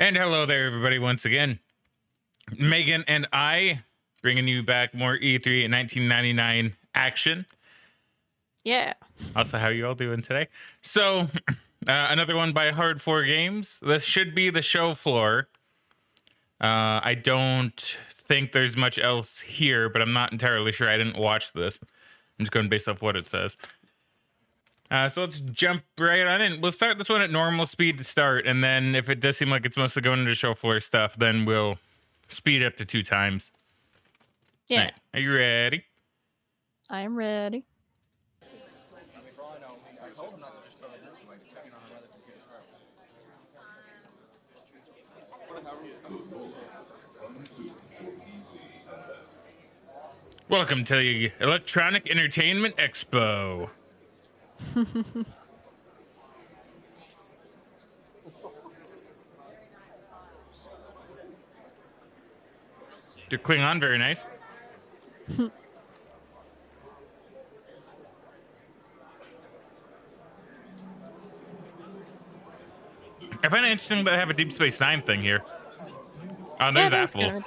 And hello there, everybody, once again. Megan and I bringing you back more E3 in 1999 action. Yeah. Also, how you all doing today? So, another one by Hard 4 Games. This should be the show floor. I don't think there's much else here, but I'm not entirely sure. I didn't watch this. I'm just going based off what it says. So let's jump right on in. We'll start this one at normal speed to start, and then if it does seem like it's mostly going into show floor stuff, then we'll speed up to 2 times. Yeah. Right. Are you ready? I am ready. Welcome to the Electronic Entertainment Expo. Your Klingon, very nice. I find it interesting that they have a Deep Space Nine thing here. Oh, there's Apple.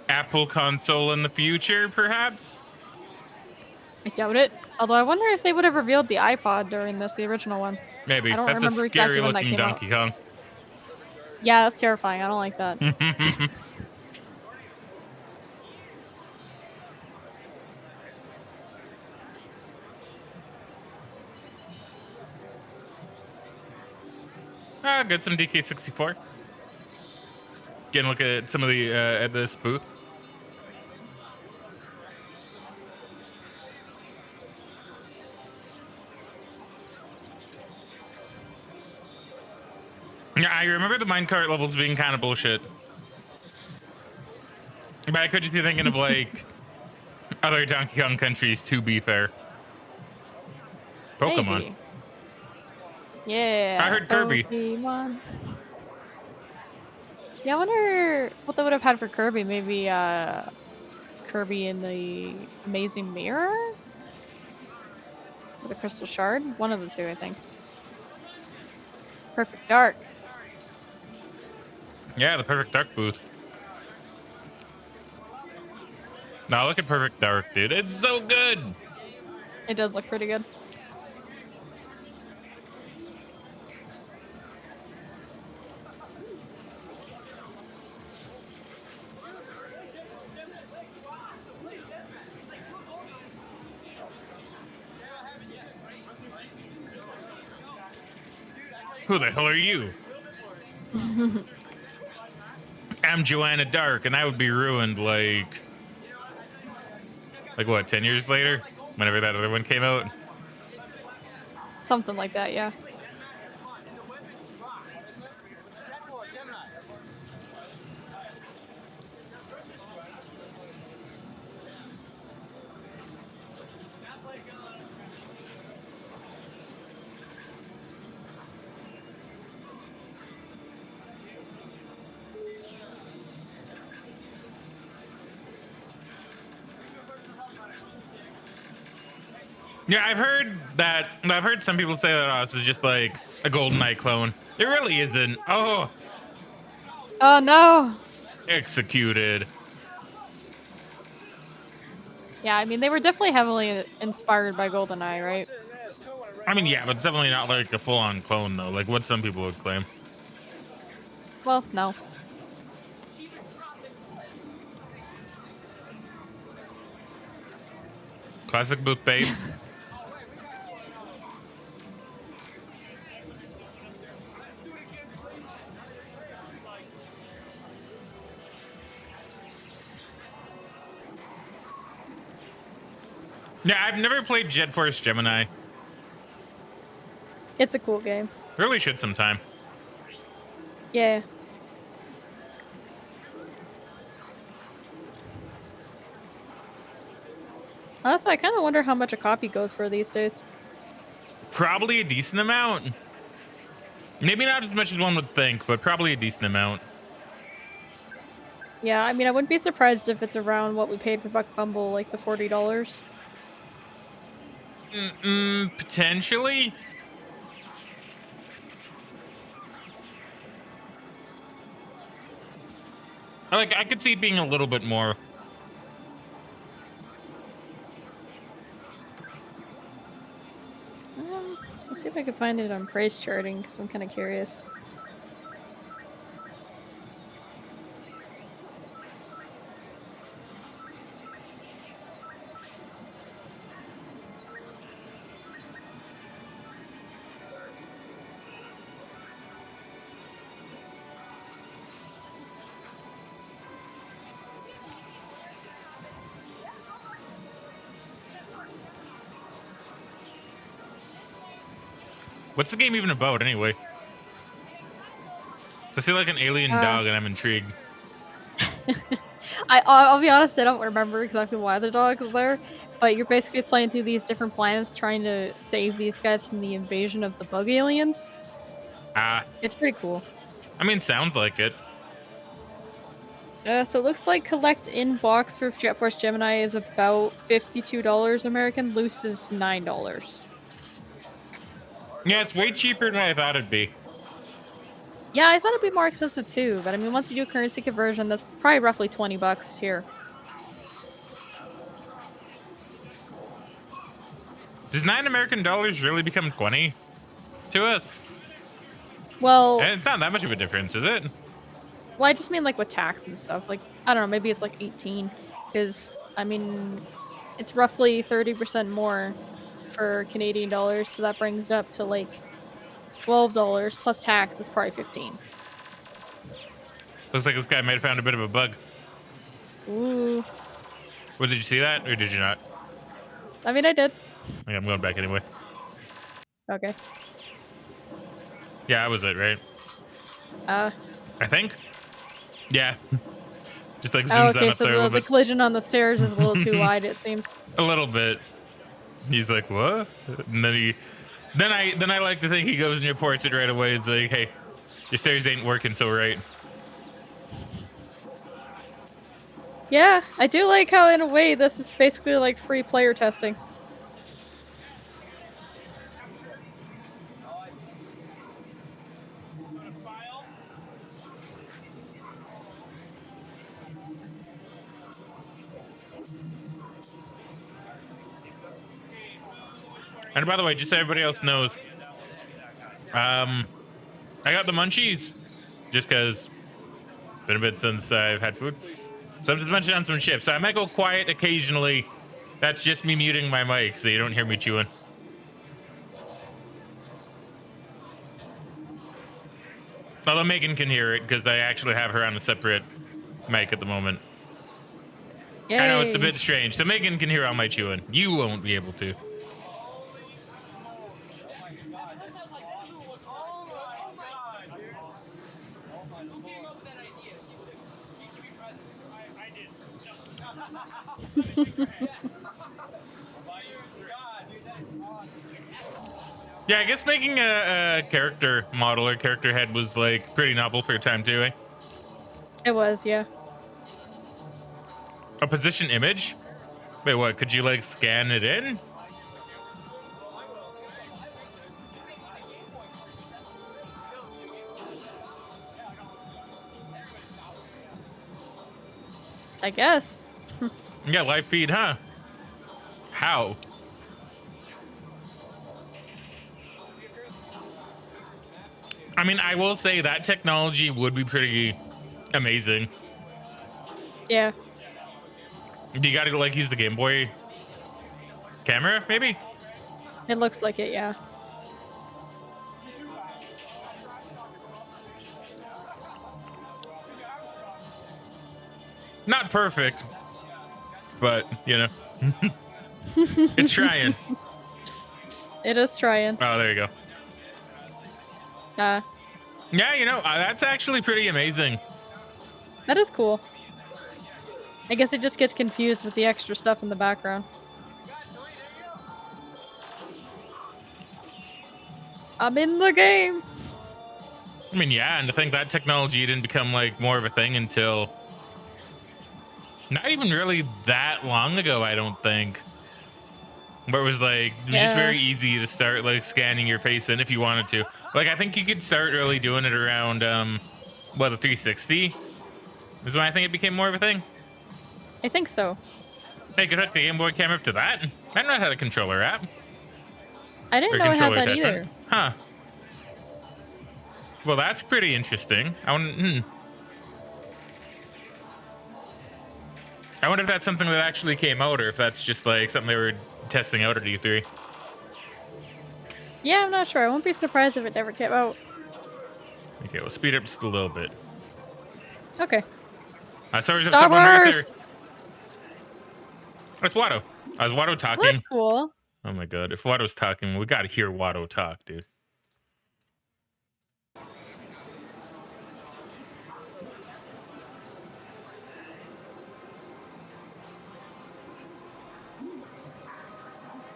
Apple console in the future, perhaps? I doubt it. Although I wonder if they would have revealed the iPod during this, the original one. Maybe. I don't That's remember a scary exactly when that looking came out. Donkey Kong. Yeah, that's terrifying. I don't like that. Good, some DK64. Again, look at some of the at this booth. Yeah, I remember the minecart levels being kind of bullshit. But I could just be thinking of like other Donkey Kong countries, to be fair. Pokemon. Maybe. Yeah. I heard Kirby. Pokemon. Yeah, I wonder what they would have had for Kirby. Maybe Kirby in the Amazing Mirror? Or the Crystal Shard? One of the two, I think. Perfect Dark. Yeah, the Perfect Dark booth. Now look at Perfect Dark, dude. It's so good. It does look pretty good. Who the hell are you? I'm Joanna Dark, and I would be ruined like what, 10 years later? Whenever that other one came out? Something like that, yeah. Yeah, I've heard some people say that this is just like a GoldenEye clone. It really isn't. Oh, Oh no! executed. Yeah, I mean, they were definitely heavily inspired by GoldenEye, right? I mean, yeah, but it's definitely not like a full-on clone, though, like what some people would claim. Well, no. Classic booth babes. Yeah, I've never played Jet Force Gemini. It's a cool game. Really should sometime. Yeah. Honestly, I kind of wonder how much a copy goes for these days. Probably a decent amount. Maybe not as much as one would think, but probably a decent amount. Yeah, I mean, I wouldn't be surprised if it's around what we paid for Buck Bumble, like the $40. Potentially. Like, I could see it being a little bit more. Let's see if I can find it on price charting because I'm kind of curious. What's the game even about anyway? I feel like an alien dog, and I'm intrigued. I'll be honest, I don't remember exactly why the dog is there, but you're basically playing through these different planets trying to save these guys from the invasion of the bug aliens. It's pretty cool. I mean, sounds like it. So it looks like collect in box for Jet Force Gemini is about $52 American. Loose is $9. Yeah, it's way cheaper than I thought it'd be. Yeah, I thought it'd be more expensive too, but I mean, once you do currency conversion, that's probably roughly $20 here. Does $9 American really become 20 to us? Well, And it's not that much of a difference, is it? well, I just mean like with tax and stuff. Like, I don't know, maybe it's like 18, because I mean, it's roughly 30% more for Canadian dollars, so that brings it up to like $12 plus tax is probably 15. Looks like this guy might have found a bit of a bug. Ooh. Well, did you see that, or did you not? I mean, I did. Okay, I'm going back anyway. Okay. Yeah, that was it, right? I think. Yeah. Just like zooms okay, down up so there a little the bit. collision on the stairs is a little too wide, it seems. A little bit. He's like, what? And then I like to think he goes and reports it right away. It's like, hey, your stairs ain't working so right. Yeah, I do like how in a way this is basically like free player testing. And by the way, just so everybody else knows, I got the munchies just because been a bit since I've had food. So I'm just munching on some chips. So I might go quiet occasionally. That's just me muting my mic so you don't hear me chewing. Although Megan can hear it because I actually have her on a separate mic at the moment. Yay. I know it's a bit strange. So Megan can hear all my chewing. You won't be able to. Yeah, I guess making a character model or character head was like pretty novel for a time too, eh? It was, yeah. A position image? Wait, what? Could you like scan it in? I guess. Yeah, live feed, huh? How? I mean, I will say that technology would be pretty amazing. Yeah. You gotta like use the Game Boy camera, maybe? It looks like it, yeah. Not perfect, but you know, it's trying. It is trying. Oh, there you go. Yeah, you know, that's actually pretty amazing. That is cool. I guess it just gets confused with the extra stuff in the background. I'm in the game! I mean, yeah, and to think that technology didn't become like more of a thing until not even really that long ago, I don't think. Where it was like, it was just very easy to start like scanning your face in if you wanted to. Like, I think you could start really doing it around, the 360. Is when I think it became more of a thing. I think so. They could hook the Game Boy camera up to that. I know I had a controller app. I didn't Or know I had controller that attachment. either. Huh. Well, that's pretty interesting. I wonder if that's something that actually came out, or if that's just like something they were testing out at E3. Yeah, I'm not sure. I won't be surprised if it never came out. Okay, we'll speed up just a little bit. Okay. Stars of Star Someone Mercer. Wars! It's Watto. Is Watto Well, talking? that's cool. Oh my god, if Watto's talking, we gotta hear Watto talk, dude.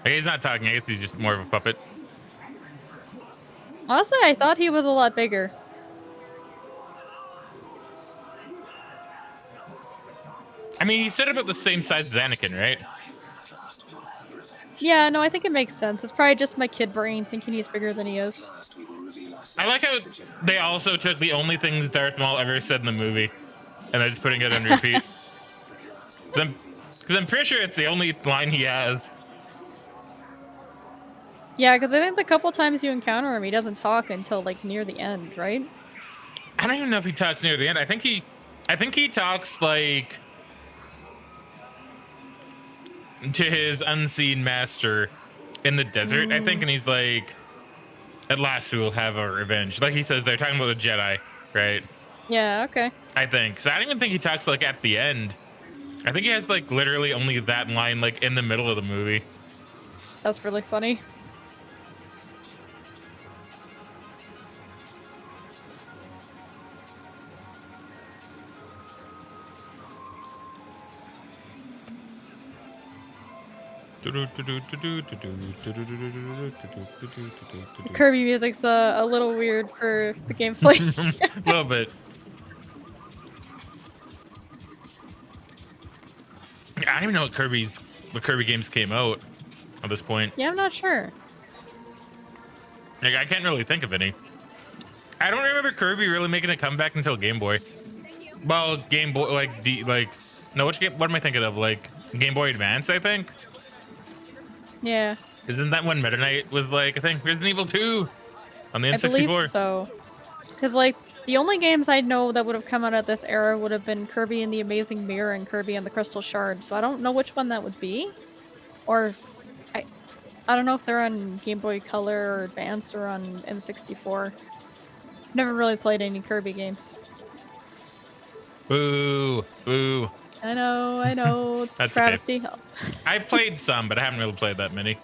Okay, he's not talking. I guess he's just more of a puppet. Honestly, I thought he was a lot bigger. I mean, he's said about the same size as Anakin, right? Yeah, no, I think it makes sense. It's probably just my kid brain thinking he's bigger than he is. I like how they also took the only things Darth Maul ever said in the movie, and they're just putting it on repeat. Because I'm pretty sure it's the only line he has. Yeah, because I think the couple times you encounter him, he doesn't talk until like near the end, right? I don't even know if he talks near the end. I think he talks like to his unseen master in the desert, I think, and he's like, at last we will have our revenge. Like he says, they're talking about the Jedi, right? Yeah, okay. I think. So I don't even think he talks like at the end. I think he has like literally only that line like in the middle of the movie. That's really funny. The Kirby music's a little weird for the gameplay. A little bit. I don't even know what Kirby games came out at this point. Yeah, I'm not sure. Like, I can't really think of any. I don't remember Kirby really making a comeback until Game Boy. Well, Game Boy, no, which game? What am I thinking of? Like Game Boy Advance, I think. Yeah. Isn't that when Meta Knight was like, I think Resident Evil 2 on the N64? I believe so. Because, like, the only games I know that would have come out at this era would have been Kirby and the Amazing Mirror and Kirby and the Crystal Shard. So I don't know which one that would be. Or, I don't know if they're on Game Boy Color or Advance or on N64. Never really played any Kirby games. Boo, boo. I know, it's That's travesty. okay. I played some, but I haven't really played that many.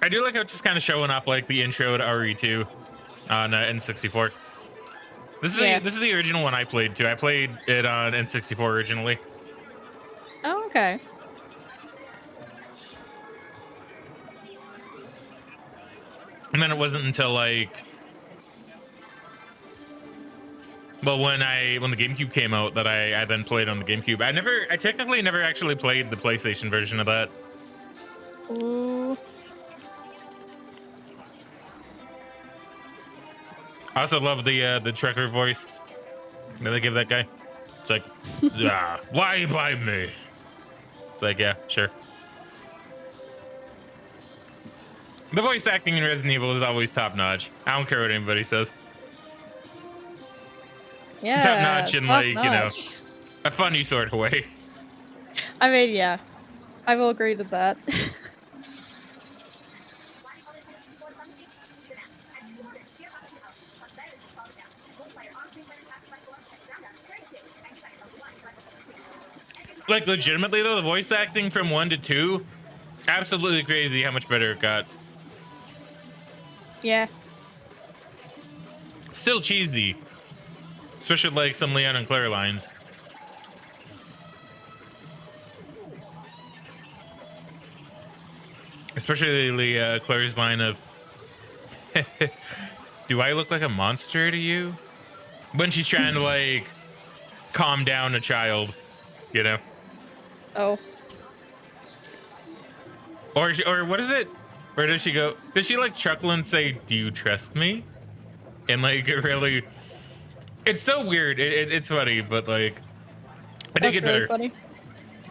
I do like how it's just kind of showing up like the intro to RE2 on N64. This is the original one I played too. I played it on N64 originally. Oh, okay. And then it wasn't until like, well, when the GameCube came out that I then played on the GameCube. I technically never actually played the PlayStation version of that. Ooh. I also love the Trekker voice that they give that guy. It's like, why by me? It's like, yeah, sure. The voice acting in Resident Evil is always top notch. I don't care what anybody says. Yeah. Top notch in like, notch. you know, a funny sort of way. I mean, yeah. I will agree to that. Like, legitimately though, the voice acting from 1 to 2, absolutely crazy how much better it got. Yeah. Still cheesy, especially like some Leon and Claire lines. Especially Claire's line of, "Do I look like a monster to you?" When she's trying to like calm down a child, you know. Oh. Or what is it? Or does she go? Does she like chuckle and say, "Do you trust me?" And like really, it's so weird. It's funny, but like, I did That's get really better. funny.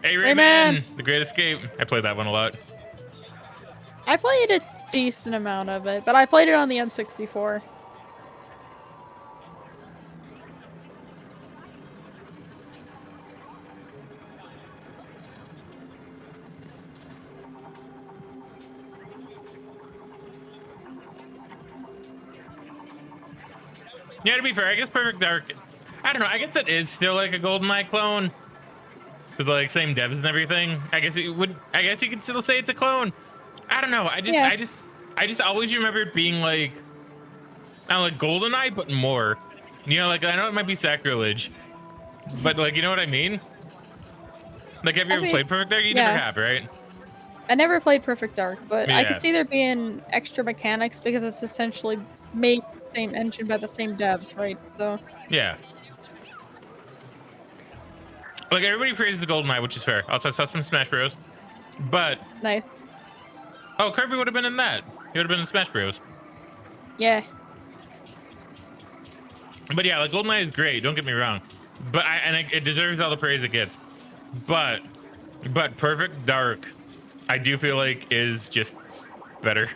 Hey Rayman! Rayman, The Great Escape. I played that one a lot. I played a decent amount of it, but I played it on the N64. Yeah, to be fair, I guess Perfect Dark. I don't know. I guess it is still like a GoldenEye clone with like same devs and everything. I guess it would. I guess you could still say it's a clone. I don't know. Yeah. I just always remember it being like, I don't know, like GoldenEye, but more. You know, like I know it might be sacrilege, but like you know what I mean. Like, have you I ever mean, played Perfect Dark? You never yeah. have, right? I never played Perfect Dark, but I could Yeah, see there being extra mechanics because it's essentially made the same engine by the same devs, right? So, yeah. Like everybody praises the GoldenEye, which is fair. Also, I saw some Smash Bros. But nice. oh, Kirby would have been in that. He would have been in Smash Bros. Yeah. But yeah, like GoldenEye is great. Don't get me wrong, but it deserves all the praise it gets. But Perfect Dark, I do feel like is just better.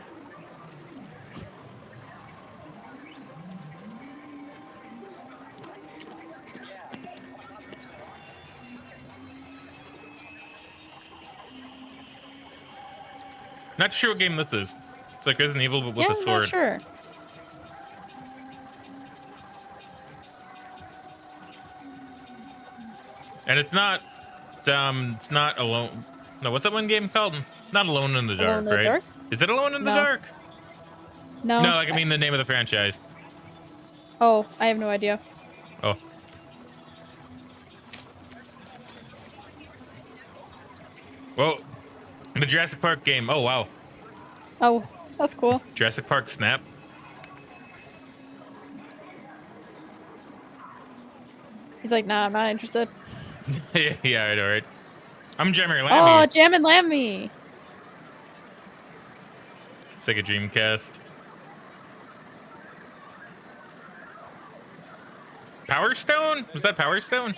Not sure what game this is. It's like Resident Evil but with Yeah, a I'm not sword. sure. And it's not alone. No, what's that one game called? Not Alone in the Alone Dark, in the right? Dark? Is it Alone in the No. Dark? No. No, like I mean the name of the franchise. Oh, I have no idea. Oh. Whoa. The Jurassic Park game. Oh wow. Oh, that's cool. Jurassic Park Snap. He's like, nah, I'm not interested. Yeah, I know, right? I'm Jammer Oh, Lammy. Jam and Lammy! Sega Dreamcast. Power Stone? Was that Power Stone?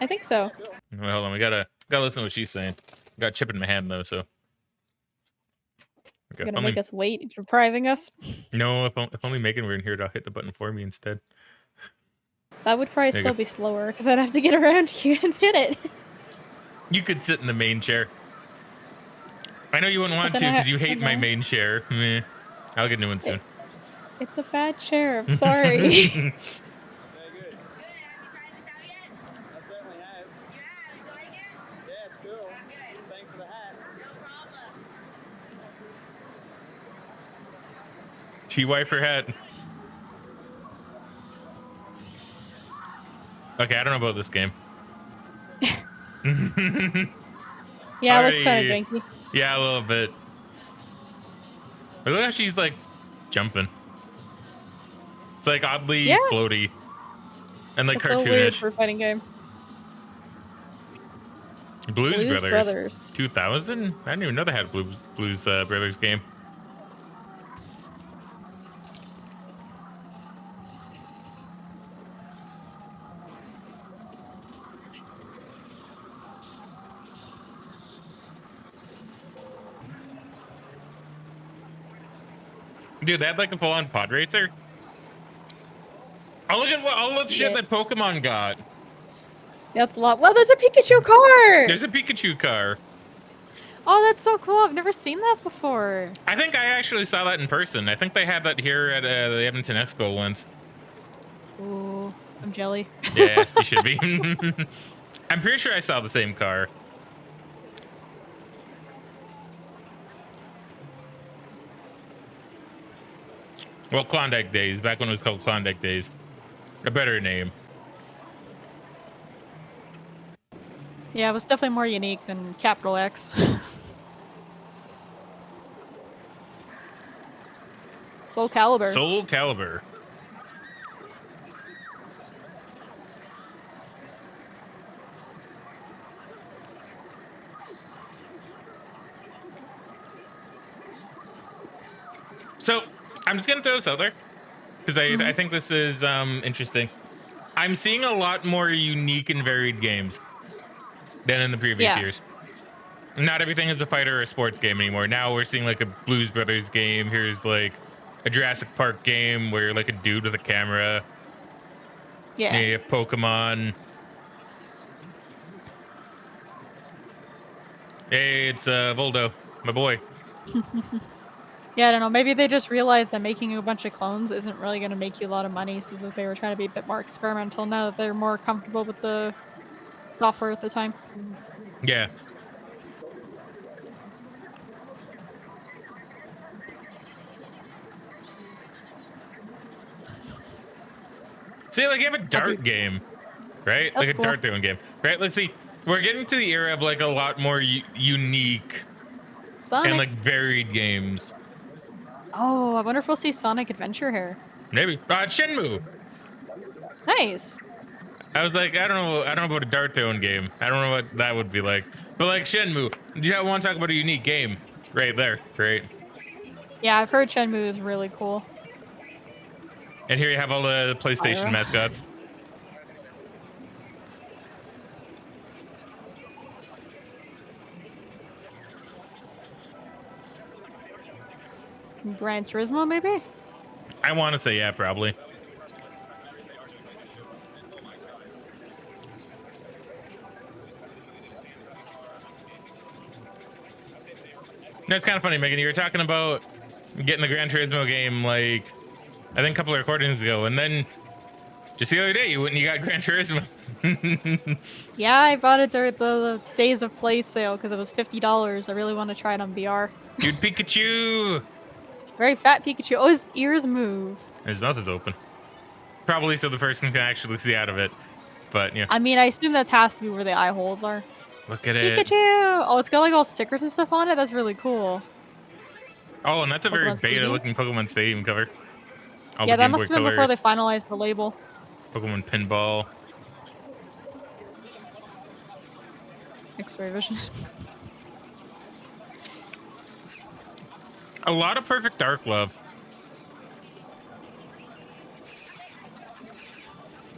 I think so. Well, hold on. We gotta listen to what she's saying. Got a chip in my hand though, so. You're Okay, gonna make us wait, depriving us? no, if only Megan were in here to hit the button for me instead. That would probably There you still go. be slower, because I'd have to get around here and hit it. You could sit in the main chair. I know you wouldn't want to then because you I hate my know. main chair. Meh. I'll get a new one soon. It's a bad chair, I'm sorry. TY for hat. Okay, I don't know about this game. Yeah, it looks kind Alrighty. of janky. Yeah, a little bit. But look how she's like jumping. It's like oddly Yeah. floaty and like It's so weird cartoonish. for a fighting game. Blues Blues Brothers. Brothers. 2000? I didn't even know they had a Blues Brothers game. Dude, they had like a full-on pod racer. Oh, look at all the shit Yeah. that Pokemon got. That's a lot. Well, there's a Pikachu car! There's a Pikachu car. Oh, that's so cool. I've never seen that before. I think I actually saw that in person. I think they had that here at the Edmonton Expo once. Ooh, I'm jelly. Yeah, you should be. I'm pretty sure I saw the same car. Well, Klondike Days, back when it was called Klondike Days. A better name. Yeah, it was definitely more unique than Capital X. Soul Calibur. Soul Calibur. So I'm just gonna throw this out there because I think this is interesting. I'm seeing a lot more unique and varied games than in the previous Yeah. years. Not everything is a fighter or a sports game anymore. Now we're seeing like a Blues Brothers game. Here's like a Jurassic Park game where you're like a dude with a camera. Yeah. You have Pokemon. Hey, it's Voldo, my boy. Yeah, I don't know. Maybe they just realized that making a bunch of clones isn't really going to make you a lot of money, so that they were trying to be a bit more experimental now that they're more comfortable with the software at the time. Yeah. See, like you have a dart game, right? That's Like a cool. dart throwing game, right? Let's see. We're getting to the era of like a lot more unique and Sonic. like varied games. Oh, I wonder if we'll see Sonic Adventure here. Maybe. Shenmue. Nice. I was like, I don't know about a dart throwing game. I don't know what that would be like. But like Shenmue, do you want to talk about a unique game? Right there, right? Yeah, I've heard Shenmue is really cool. And here you have all the PlayStation Pyro. mascots. Gran Turismo, maybe? I want to say yeah, probably. That's kind of funny, Megan. You were talking about getting the Gran Turismo game like I think a couple of recordings ago, and then just the other day you went and you got Gran Turismo. Yeah, I bought it during the Days of Play sale because it was $50. I really want to try it on VR. Dude, Pikachu. Very fat Pikachu. Oh, his ears move. His mouth is open. Probably so the person can actually see out of it. But yeah. I mean, I assume that has to be where the eye holes are. Look at it. Pikachu! Oh, it's got like all stickers and stuff on it. That's really cool. Oh, and that's a very Pokemon Stadium? beta-looking Pokemon Stadium cover. All Yeah, the that Game must Boy have been before they colors. finalized the label. Pokemon Pinball. X-ray vision. A lot of Perfect Dark love.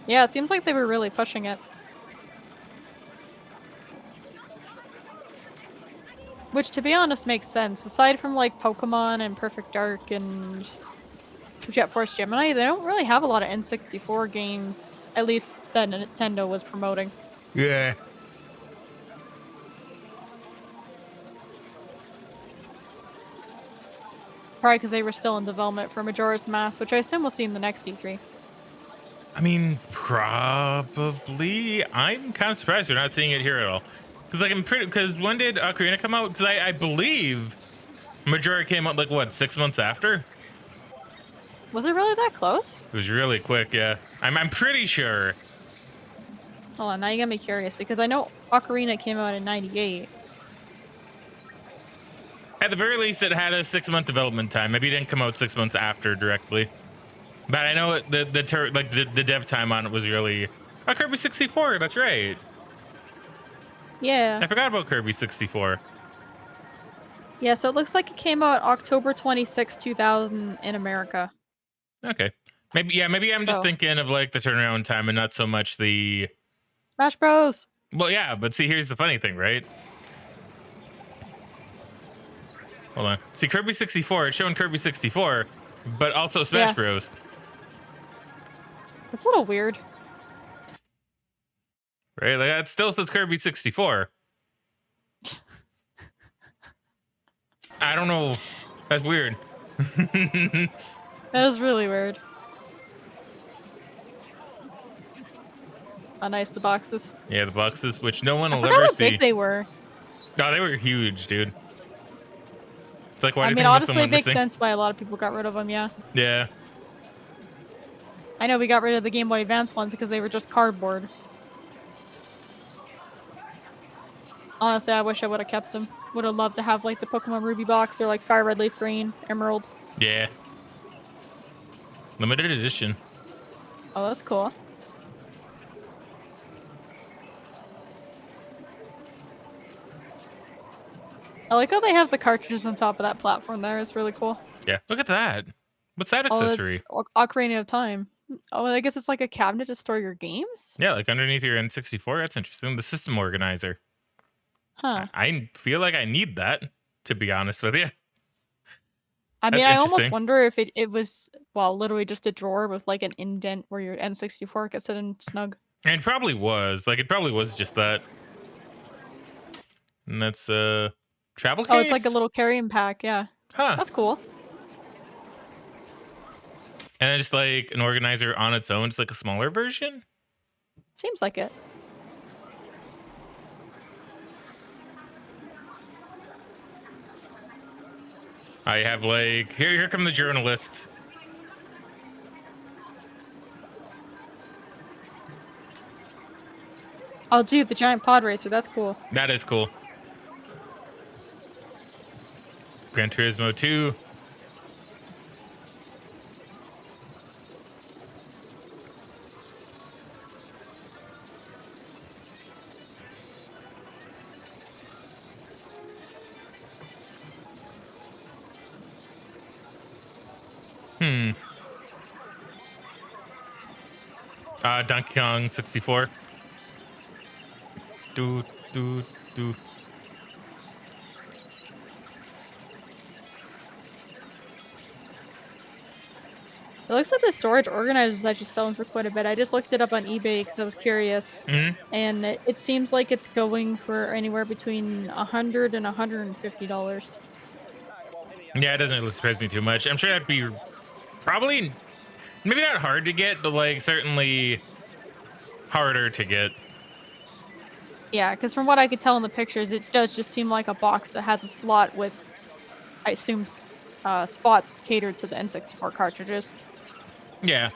Yeah, it seems like they were really pushing it. Which, to be honest, makes sense. Aside from like Pokemon and Perfect Dark and Jet Force Gemini, they don't really have a lot of N64 games, at least that Nintendo was promoting. Yeah. Probably because they were still in development for Majora's Mask, which I assume we'll see in the next E3. I mean, probably. I'm kind of surprised we're not seeing it here at all. Because when did Ocarina come out? Because I believe Majora came out like what, 6 months after? Was it really that close? It was really quick, yeah. I'm pretty sure. Hold on, now you got me curious, because I know Ocarina came out in '98. At the very least, it had a 6-month development time. Maybe it didn't come out 6 months after directly. But I know the dev time on it was really Kirby 64. That's right. Yeah. I forgot about Kirby 64. Yeah, so it looks like it came out October 26, 2000 in America. Okay. Maybe I'm just So- thinking of like the turnaround time and not so much the. Smash Bros! Well, yeah, but see, here's the funny thing, right? Hold on. See, Kirby 64, it's showing Kirby 64, but also Smash Yeah. Bros. It's a little weird. Right? Like, that still says Kirby 64. I don't know. That's weird. That is really weird. Oh, nice, the boxes. Yeah, the boxes, which no one I will forgot ever how see. big they were. No, they were huge, dude. It's like, why I do you mean, think this honestly, one it makes missing? sense why a lot of people got rid of them, yeah. Yeah. I know we got rid of the Game Boy Advance ones because they were just cardboard. Honestly, I wish I would have kept them. Would have loved to have like the Pokemon Ruby box or like Fire Red Leaf Green, Emerald. Yeah. Limited edition. Oh, that's cool. I like how they have the cartridges on top of that platform there. It's really cool. Yeah, look at that. What's that Oh, accessory? it's Ocarina of Time. Oh, I guess it's like a cabinet to store your games? Yeah, like underneath your N64. That's interesting. The system organizer. Huh. I feel like I need that, to be honest with you. I That's mean, I almost interesting. wonder if it was, well, literally just a drawer with like an indent where your N64 could sit in snug. And it probably was. Like, it probably was just that. And that's a travel Oh, it's like a case? little carrying pack, yeah. Huh. That's cool. And then just like an organizer on its own, just like a smaller version? Seems like it. I have like here come the journalists. Oh, dude, the giant pod racer, that's cool. That is cool. Gran Turismo 2. Donkey Kong 64. Do do do. It looks like the storage organizer is actually selling for quite a bit. I just looked it up on eBay because I was curious. Mm-hmm. And it seems like it's going for anywhere between $100 and $150. Yeah, it doesn't really surprise me too much. I'm sure that'd be probably maybe not hard to get, but like certainly harder to get. Yeah, because from what I could tell in the pictures, it does just seem like a box that has a slot with, I assume, spots catered to the N64 cartridges. Yeah.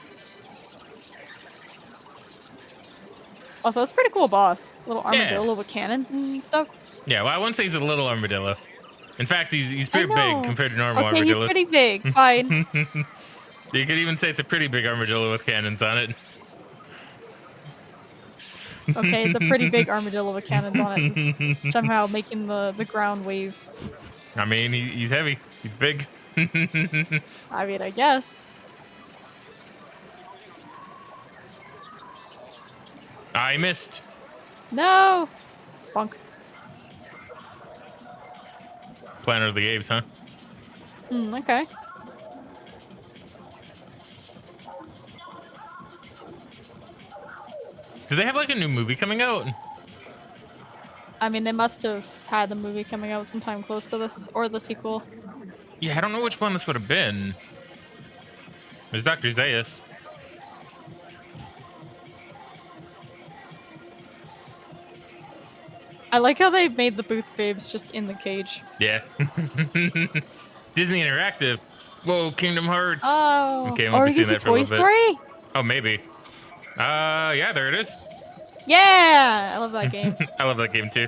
Also, it's a pretty cool boss. Little Yeah. armadillo with cannons and stuff. Yeah, well, I wouldn't say he's a little armadillo. In fact, he's I pretty big know. compared to normal Okay, he's armadillos. pretty big. Fine. You could even say it's a pretty big armadillo with cannons on it. Okay, it's a pretty big armadillo with cannons on it. It's somehow making the ground wave. I mean, he's heavy. He's big. I mean, I guess. I missed. No! Bonk. Planet of the Apes, huh? Okay. Do they have like a new movie coming out? I mean, they must have had the movie coming out sometime close to this, or the sequel. Yeah, I don't know which one this would have been. There's Dr. Zaius. I like how they made the Booth Babes just in the cage. Yeah. Disney Interactive. Whoa, Kingdom Hearts. Oh. Okay, I Or won't be is seeing it that for a Toy little bit. Story? Oh, maybe. Yeah, there it is. Yeah! I love that game. I love that game too.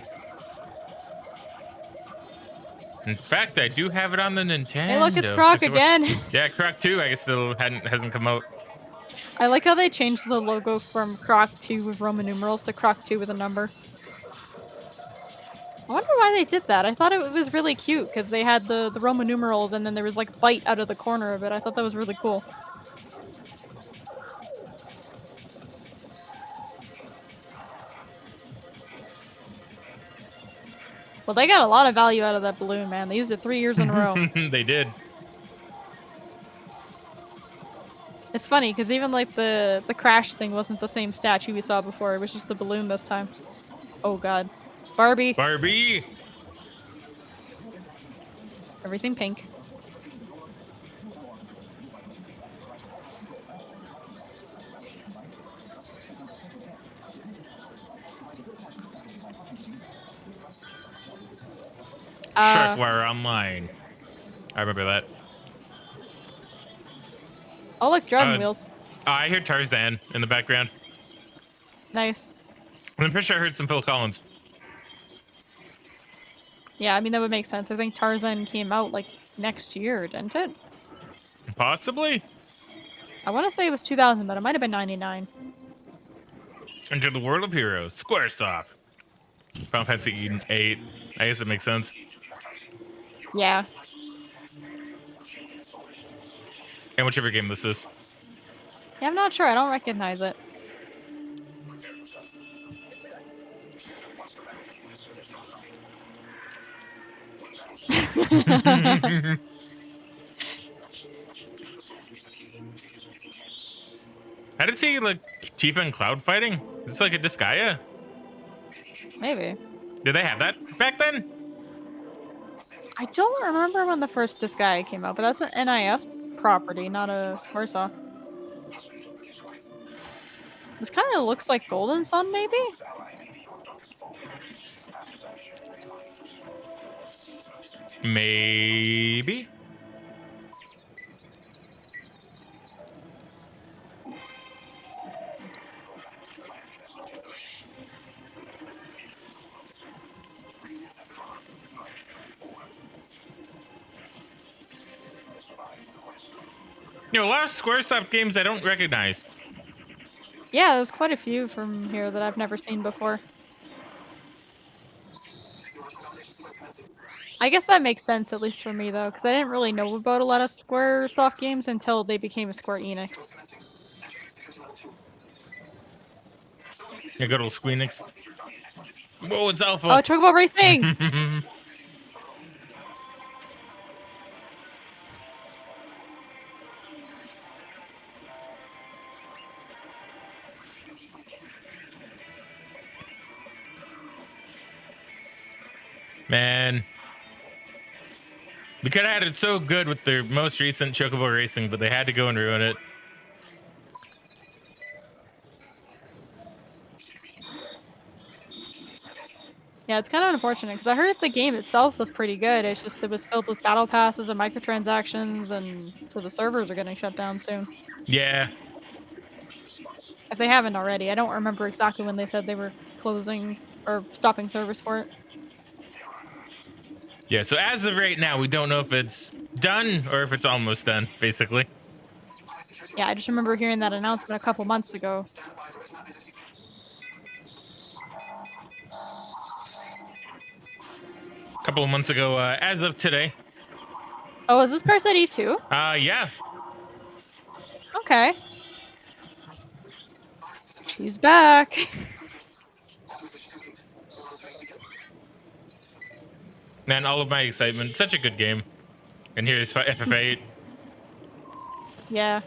In fact, I do have it on the Nintendo. Hey, look, it's Croc again. Yeah, Croc 2, I guess still hasn't come out. I like how they changed the logo from Croc 2 with Roman numerals to Croc 2 with a number. I wonder why they did that. I thought it was really cute because they had the Roman numerals and then there was like bite out of the corner of it. I thought that was really cool. Well, they got a lot of value out of that balloon, man. They used it 3 years in a row. They did. It's funny because even like the crash thing wasn't the same statue we saw before. It was just a balloon this time. Oh god, Barbie. Barbie. Everything pink. Sharkwire Online. I remember that. Oh look, Dragon Wheels. I hear Tarzan in the background. Nice. I'm pretty sure I heard some Phil Collins. Yeah, I mean that would make sense. I think Tarzan came out like next year, didn't it? Possibly. I want to say it was 2000, but it might have been 99. Enter the world of heroes. Squaresoft. Final Fantasy 8. I guess it makes sense. Yeah. And whichever game this is. Yeah, I'm not sure. I don't recognize it. How did see like Tifa and Cloud fighting? Is this like a Disgaea? Maybe. Did they have that back then? I don't remember when the first Disgaea came out, but that's an NIS property, not a Squaresoft. This kind of looks like Golden Sun, maybe? Maybe. You know, a lot of Squaresoft games I don't recognize. Yeah, there's quite a few from here that I've never seen before. I guess that makes sense, at least for me, though, because I didn't really know about a lot of Squaresoft games until they became a Square Enix. Yeah, good old Squeenix. Whoa, it's Alpha. Oh, Chocobo Racing! Man. We could have had it so good with their most recent Chocobo Racing, but they had to go and ruin it. Yeah, it's kind of unfortunate, because I heard the game itself was pretty good. It's just it was filled with battle passes and microtransactions, and so the servers are getting shut down soon. Yeah. If they haven't already. I don't remember exactly when they said they were closing or stopping service for it. Yeah, so as of right now, we don't know if it's done or if it's almost done, basically. Yeah, I just remember hearing that announcement a couple months ago. A couple of months ago, as of today. Oh, is this Parasite Eve too? Yeah. Okay. She's back. Man, all of my excitement. Such a good game. And here's FF8. Yeah.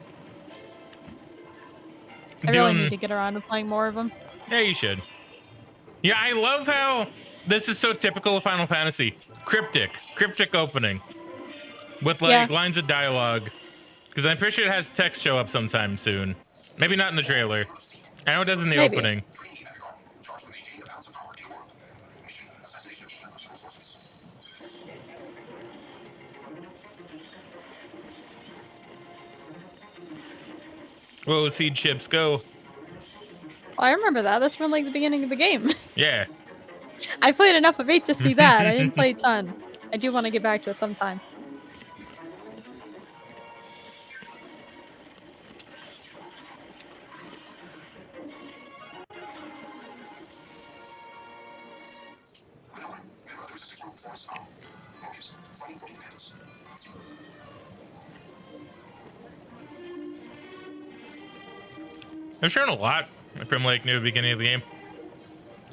I really need to get around to playing more of them. Yeah, you should. Yeah, I love how this is so typical of Final Fantasy. Cryptic opening. With like lines of dialogue. Because I'm pretty sure it has text show up sometime soon. Maybe not in the trailer. I know it does in the opening. Whoa, seed chips, go. Oh, I remember that. That's from like the beginning of the game. Yeah. I played enough of 8 to see that. I didn't play a ton. I do want to get back to it sometime. They've shown a lot from like near the beginning of the game.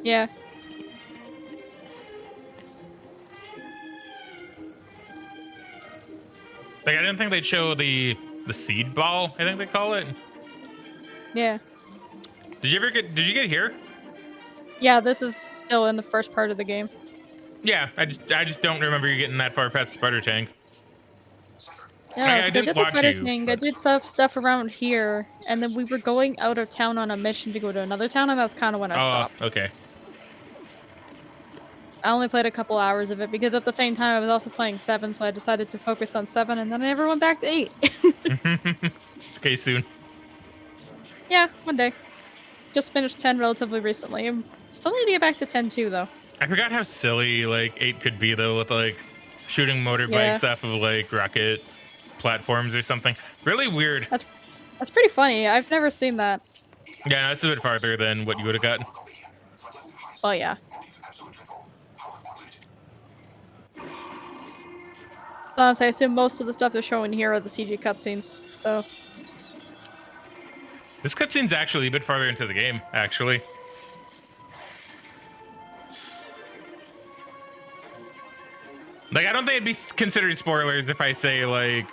Yeah. Like I didn't think they'd show the seed ball, I think they call it. Yeah. Did you get here? Yeah, this is still in the first part of the game. Yeah, I just don't remember you getting that far past the spider tank. Yeah, I did the spider tank. But... I did stuff around here, and then we were going out of town on a mission to go to another town, and that's kind of when I stopped. Okay. I only played a couple hours of it because at the same time I was also playing 7, so I decided to focus on 7, and then I never went back to 8. It's okay soon. Yeah, one day. Just finished 10 relatively recently. I still need to get back to 10 too, though. I forgot how silly like 8 could be though, with like shooting motorbikes off of like rocket platforms or something. Really weird. That's pretty funny. I've never seen that. Yeah, that's a bit farther than what you would have gotten. Oh yeah. Honestly, I assume most of the stuff they're showing here are the CG cutscenes, so... This cutscene's actually a bit farther into the game, actually. Like, I don't think it'd be considered spoilers if I say, like,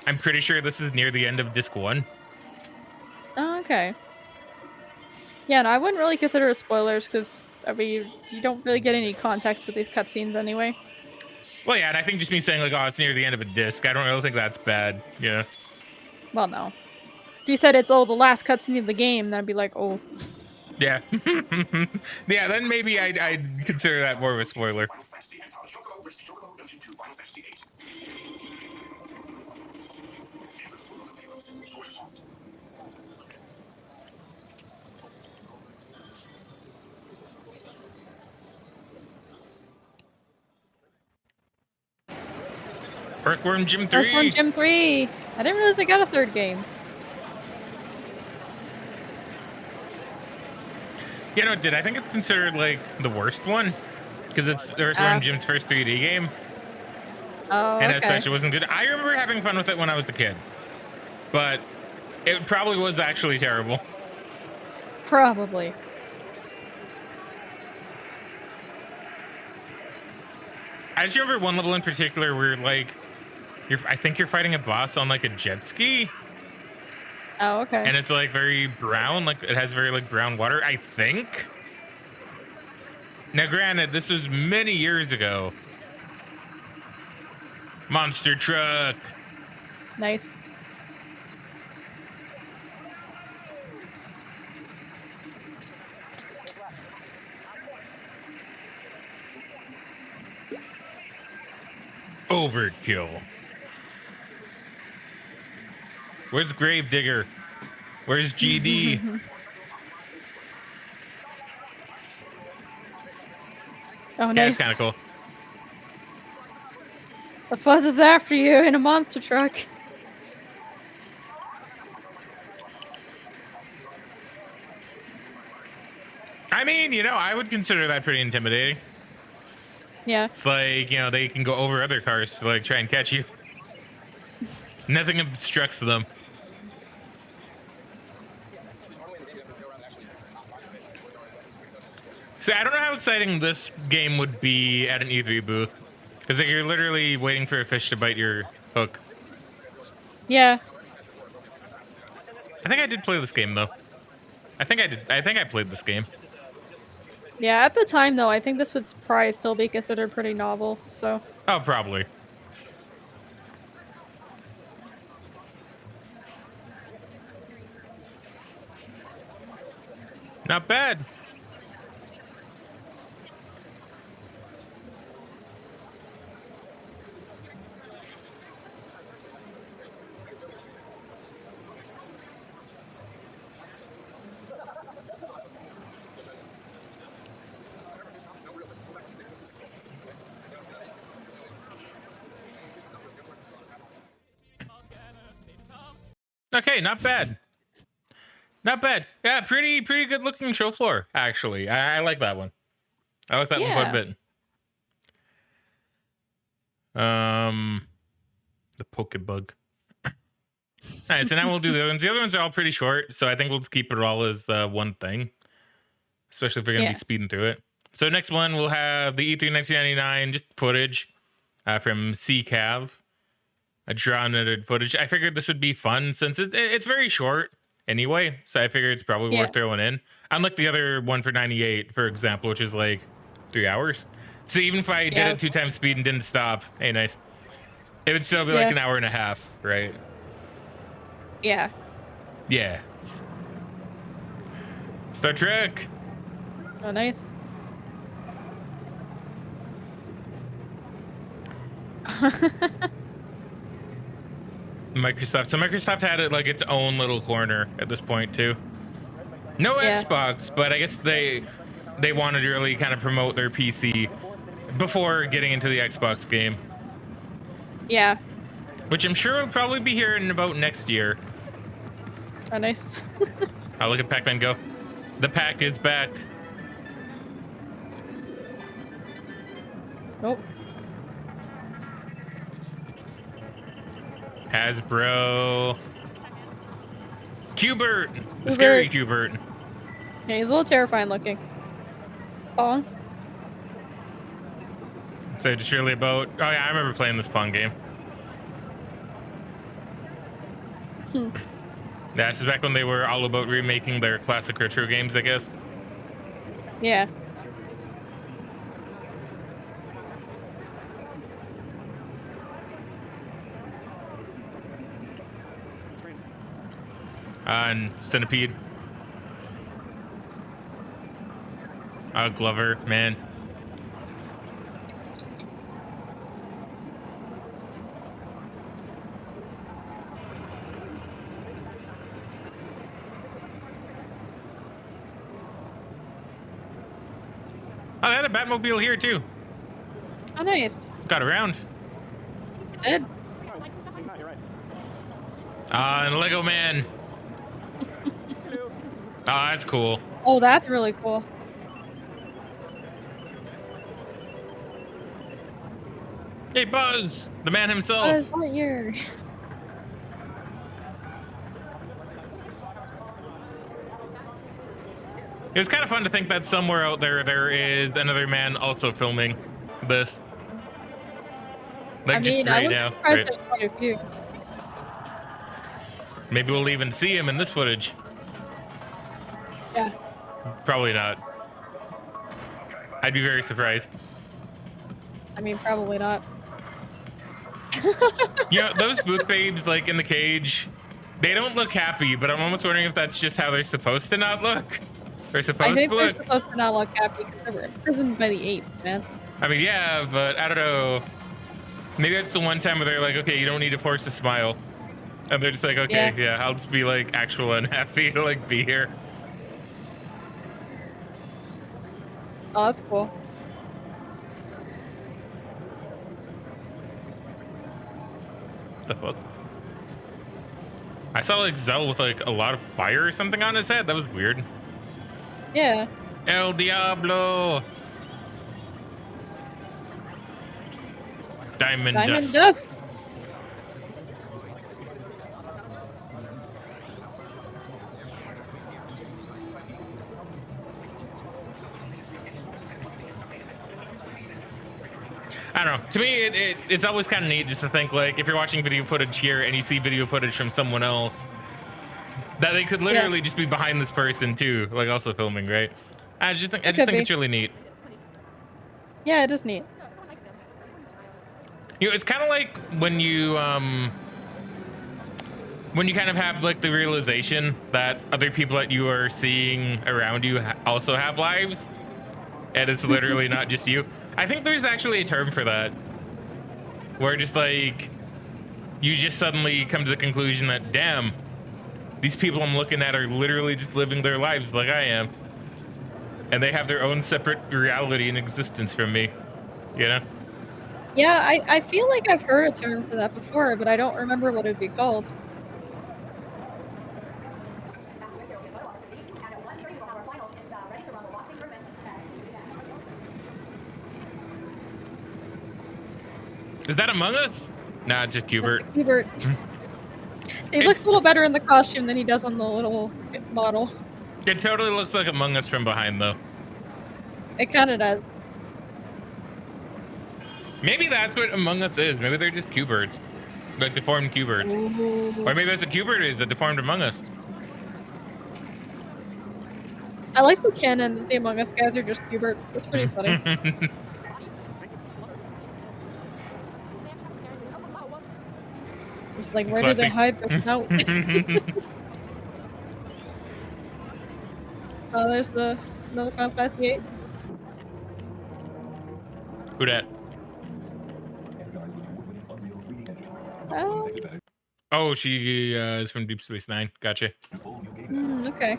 I'm pretty sure this is near the end of Disc 1. Oh, okay. Yeah, no, I wouldn't really consider it spoilers, because, I mean, you don't really get any context with these cutscenes anyway. Well, yeah, and I think just me saying, like, oh, it's near the end of a disc, I don't really think that's bad, yeah. Well, no. If you said it's, oh, the last cutscene of the game, then I'd be like, oh. Yeah. Yeah, then maybe I'd consider that more of a spoiler. Earthworm Jim 3. Earthworm Jim 3! I didn't realize they got a third game. You know, I think it's considered, like, the worst one? Because it's Earthworm Jim's first 3D game. Oh, And okay. as such, it wasn't good. I remember having fun with it when I was a kid. But it probably was actually terrible. Probably. I just remember one level in particular where, like, I think you're fighting a boss on, like, a jet ski. Oh, okay. And it's, like, very brown. Like, it has very, like, brown water, I think. Now, granted, this was many years ago. Monster truck. Nice. Overkill. Where's Gravedigger? Where's GD? Oh, nice. Yeah, it's kind of cool. The fuzz is after you in a monster truck. I mean, you know, I would consider that pretty intimidating. Yeah. It's like, you know, they can go over other cars to, like, try and catch you. Nothing obstructs them. So I don't know how exciting this game would be at an E3 booth. Because, like, you're literally waiting for a fish to bite your hook. Yeah. I think I did play this game, though. I think I did. I think I played this game. Yeah, at the time, though, I think this would probably still be considered pretty novel, so... Oh, probably. Not bad. Okay, not bad. Not bad. Yeah, pretty good looking show floor, actually. I like that one. I like that one quite a bit. The Pokebug. All right, so now we'll do the other ones. The other ones are all pretty short, so I think we'll just keep it all as one thing, especially if we're going to be speeding through it. So next one, we'll have the E3 1999, just footage from CCAV. A drawn edited footage. I figured this would be fun since it's very short anyway, so I figured it's probably worth throwing in. Unlike the other one for 98, for example, which is like 3 hours. So even if I did it 2 times speed and didn't stop, hey, nice. It would still be like an hour and a half, right? Yeah. Yeah. Star Trek. Oh, nice. Microsoft. So Microsoft had it like its own little corner at this point too. No Xbox, but I guess they wanted to really kind of promote their PC before getting into the Xbox game. Yeah. Which I'm sure will probably be here in about next year. Oh, nice. Oh, look at Pac-Man go. The pack is back. Oh. Hasbro. Qbert. The scary Qbert. Yeah, he's a little terrifying looking. Pong. So just surely about. Oh yeah, I remember playing this Pong game. Yeah, this is back when they were all about remaking their classic retro games, I guess. Yeah. And Centipede. Glover, man. Oh, they had a Batmobile here too. Oh, nice. Got around. It did. And Lego Man. Oh, that's cool. Oh, that's really cool. Hey, Buzz, the man himself. Buzz Lightyear. It was kind of fun to think that somewhere out there is another man also filming this. Like, I just mean, right I now. would be surprised Right. there's quite a few. Maybe we'll even see him in this footage. Yeah. Probably not. I'd be very surprised. I mean, probably not. You know, those booth babes, like, in the cage, they don't look happy, but I'm almost wondering if that's just how they're supposed to not look. They're supposed I think to they're look. supposed to not look happy because they were imprisoned by the apes, man. I mean, yeah, but I don't know. Maybe that's the one time where they're like, okay, you don't need to force a smile. And they're just like, okay, yeah, I'll just be, like, actual unhappy to, like, be here. Oh, that's cool. The fuck? I saw like Zell with like a lot of fire or something on his head. That was weird. Yeah. El Diablo. Diamond dust. Dust. I don't know. To me, it's always kind of neat just to think like if you're watching video footage here and you see video footage from someone else, that they could literally just be behind this person too, like also filming, right? I just think it's really neat. Yeah, it is neat. You know, it's kind of like when you kind of have like the realization that other people that you are seeing around you also have lives, and it's literally not just you. I think there's actually a term for that, where just like you just suddenly come to the conclusion that damn, these people I'm looking at are literally just living their lives like I am, and they have their own separate reality and existence from me, you know? Yeah, I feel like I've heard a term for that before, but I don't remember what it'd be called. Is that Among Us? Nah, it's just Qbert. Hubert. He looks a little better in the costume than he does on the little model. It totally looks like Among Us from behind, though. It kind of does. Maybe that's what Among Us is. Maybe they're just Qberts. Like deformed Qberts. Ooh. Or maybe that's a Qbert is, the deformed Among Us. I like the canon that the Among Us guys are just Huberts. That's pretty funny. Just like, where do they hide their snout? Oh, there's another Final Fantasy 8. Who dat? Oh, she is from Deep Space Nine. Gotcha. Okay.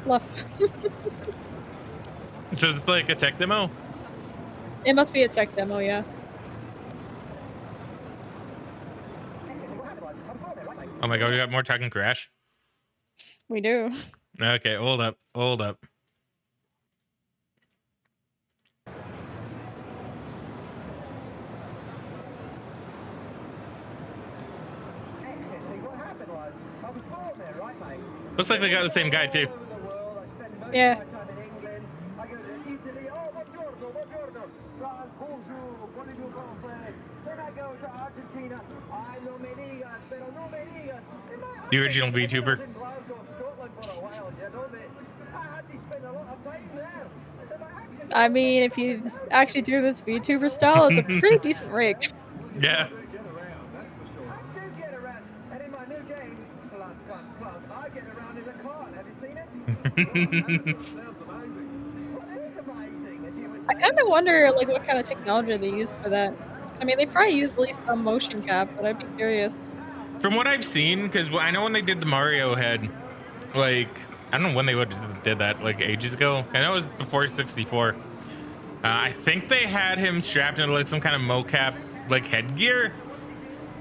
Fluff. So it's like a tech demo? It must be a tech demo, yeah. Oh my god, we got more talking Crash. We do. Okay, hold up, hold up. Looks like they got the same guy too. Yeah. The original VTuber. I mean, if you actually do this VTuber style, it's a pretty decent rig. Yeah. I kind of wonder, like, what kind of technology they use for that. I mean, they probably use at least some motion cap, but I'd be curious. From what I've seen, because I know when they did the Mario head, like I don't know when they did that, like ages ago. I know it was before 64. I think they had him strapped into like some kind of mocap like headgear.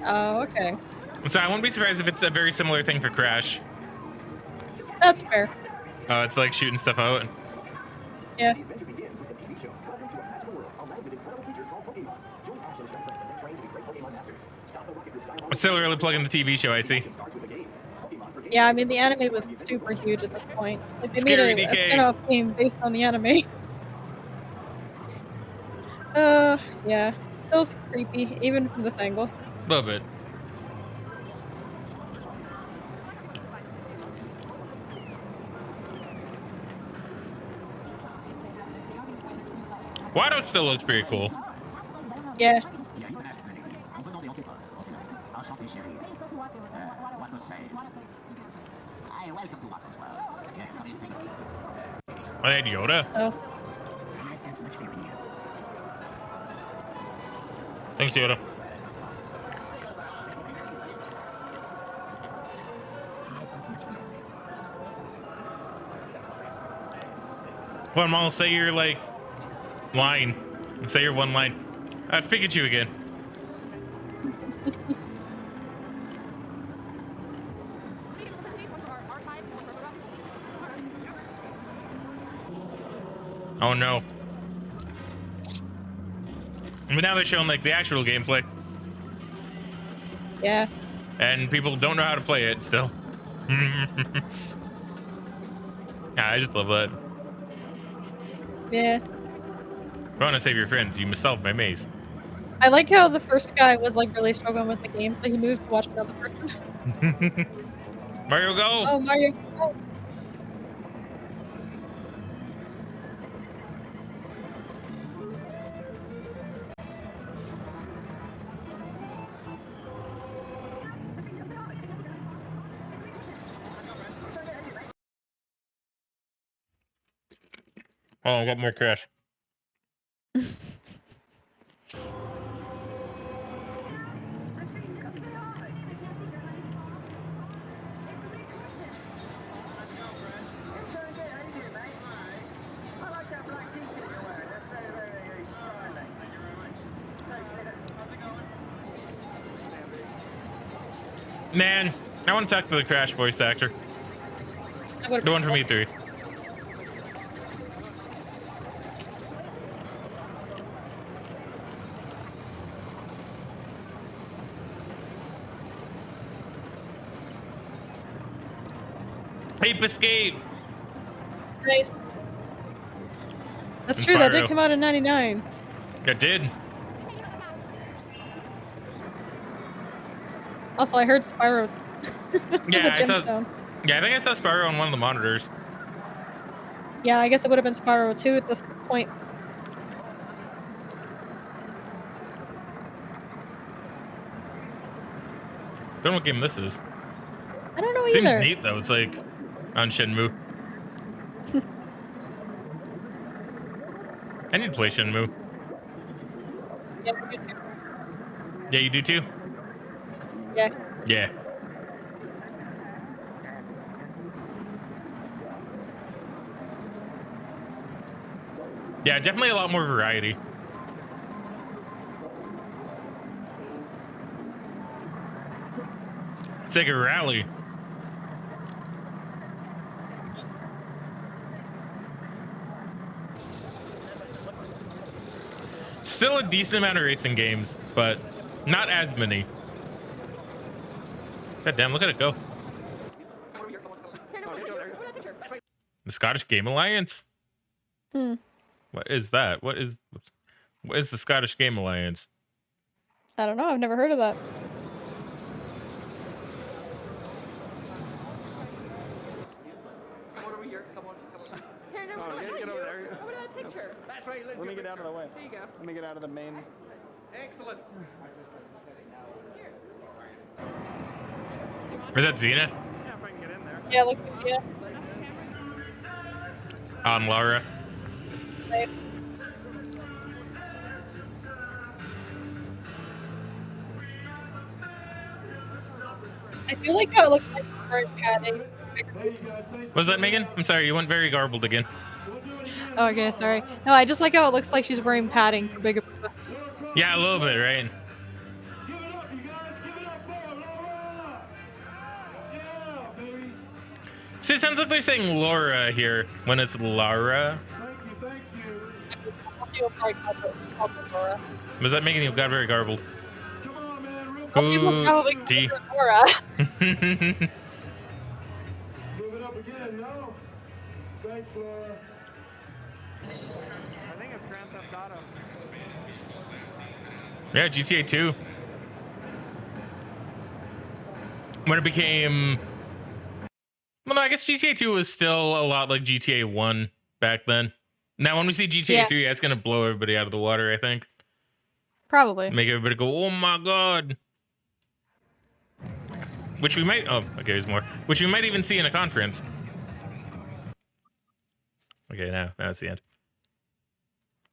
Oh, okay. So I wouldn't be surprised if it's a very similar thing for Crash. That's fair. It's like shooting stuff out. Yeah. Still really plugging the TV show, I see. Yeah, I mean, the anime was super huge at this point. Like, they Scary made a DK. spin-off game based on the anime. Yeah. Still creepy, even from this angle. A little bit. Watto still looks pretty cool. Yeah. Oh, they had Yoda. Oh. Thanks, Yoda. Come on, Mom, say your like line. Say your one line. That's Pikachu again. Oh no. But now they're showing like the actual gameplay. Yeah. And people don't know how to play it still. Yeah, I just love that. Yeah. If you want to save your friends, you must solve my maze. I like how the first guy was, like, really struggling with the game, so he moved to watch another person. Mario, go! Oh, Mario. Oh. Oh, I got more Crash. Man, I want to talk to the Crash voice actor. The one from E3. Ape Escape! Nice. That's And true, that did Spyro. come out in 99. It did. Also, I heard Spyro. Yeah, The gemstone. Yeah, I think I saw Spyro on one of the monitors. Yeah, I guess it would have been Spyro 2 at this point. Don't know what game this is. I don't know Seems either. neat though. It's like on Shenmue. I need to play Shenmue. Yeah, I do too. Yeah, you do too? Yeah. Yeah. Yeah, definitely a lot more variety. Sega Rally. still a decent amount of racing games, but not as many. God damn, look at it go. The Scottish Game Alliance? Hmm. What is that? What is the Scottish Game Alliance? I don't know. I've never heard of that. Get over there. Over that picture. That's right. Let me get out of the way. There you go. Let me get out of the main. Excellent. Is that Xena? Yeah, if I can get in there. Yeah, look. Yeah. On Laura. Right. I do like how it looks like bird padding. What was that, Megan? I'm sorry, you went very garbled again. Oh, okay, sorry. No, I just like how it looks like she's wearing padding for bigger. Yeah, a little bit, right? See, it sounds like they're saying Laura here when it's Lara. Was that making you got very garbled? People probably T. Laura. Move it up again, no? Thanks, Laura. I think it's Grand Theft Auto. Yeah, GTA 2. When it became... Well, no, I guess GTA 2 was still a lot like GTA 1 back then. Now, when we see GTA 3, that's going to blow everybody out of the water, I think. Probably. Make everybody go, oh my god. Which we might... Oh, okay, there's more. Which we might even see in a conference. Okay, now it's the end.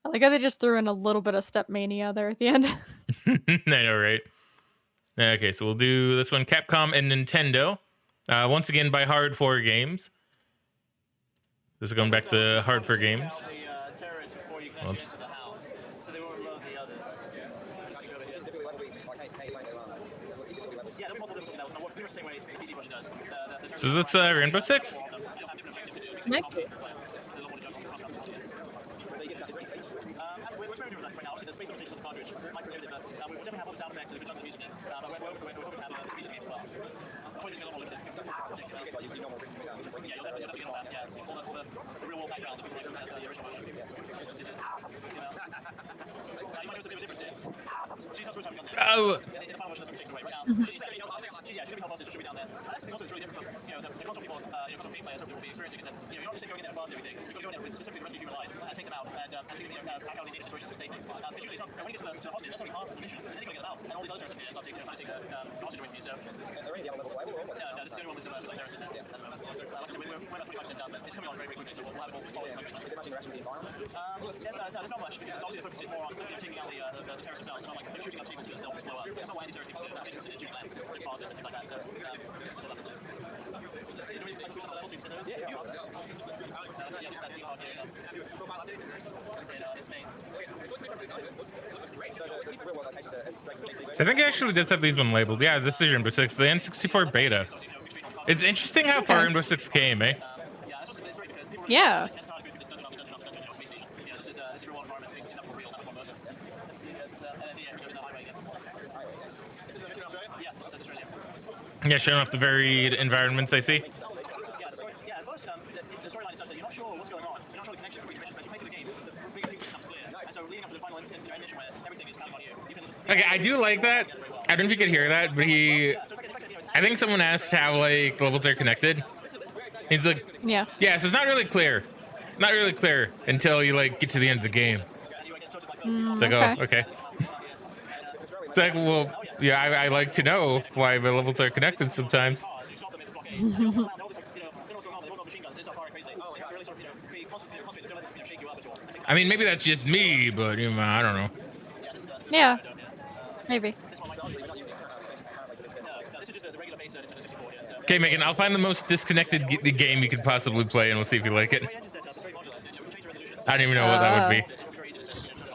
I like how they just threw in a little bit of Step Mania there at the end. I know, right? Okay, so we'll do this one. Capcom and Nintendo. Once again, by Hard 4 Games. This is going back to Hard 4 Games. Oops. So is this Rainbow Six? Nice. Oh. There's not much because obviously the focus is more on taking out the terrorists themselves and not like shooting up tables because they'll just blow up. That's not why anti-terrorist people are interested in shooting lands, passes and things like that. So I think it actually does have these one labeled. Yeah, this is Rainbow Six, the N64 beta. It's interesting how far Rainbow Six came, eh? Yeah. Yeah, showing off the varied environments I see. Okay, I do like that. I don't know if you could hear that, but I think someone asked how like the levels are connected. He's like, yeah, so it's not really clear. Not really clear until you like get to the end of the game. It's like, okay. oh, okay. It's like, well, yeah, I like to know why the levels are connected sometimes. I mean, maybe that's just me, but you know, I don't know. Yeah, maybe. Okay, Megan, I'll find the most disconnected game you could possibly play, and we'll see if you like it. I don't even know what that would be.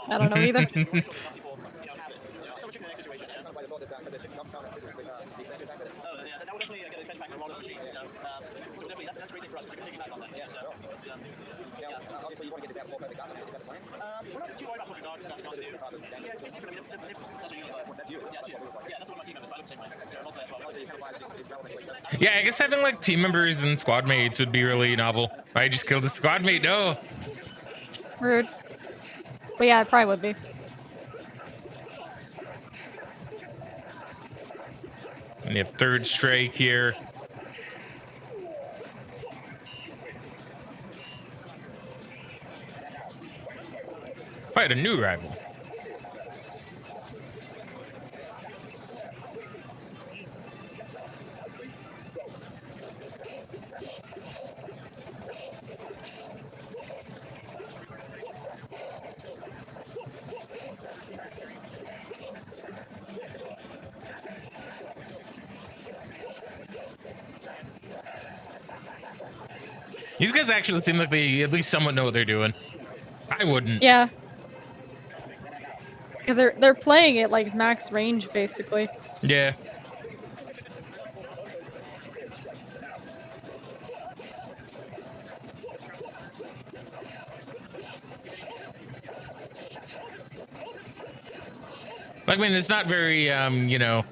I don't know either. Yeah, I guess having like team members and squad mates would be really novel. I just killed a squad mate. No. Rude. But yeah, it probably would be. And you have third strike here. Fight a new rival. These guys actually seem like they at least somewhat know what they're doing. I wouldn't. Yeah. Because they're playing it like max range basically. Yeah. Like, I mean, it's not very, you know,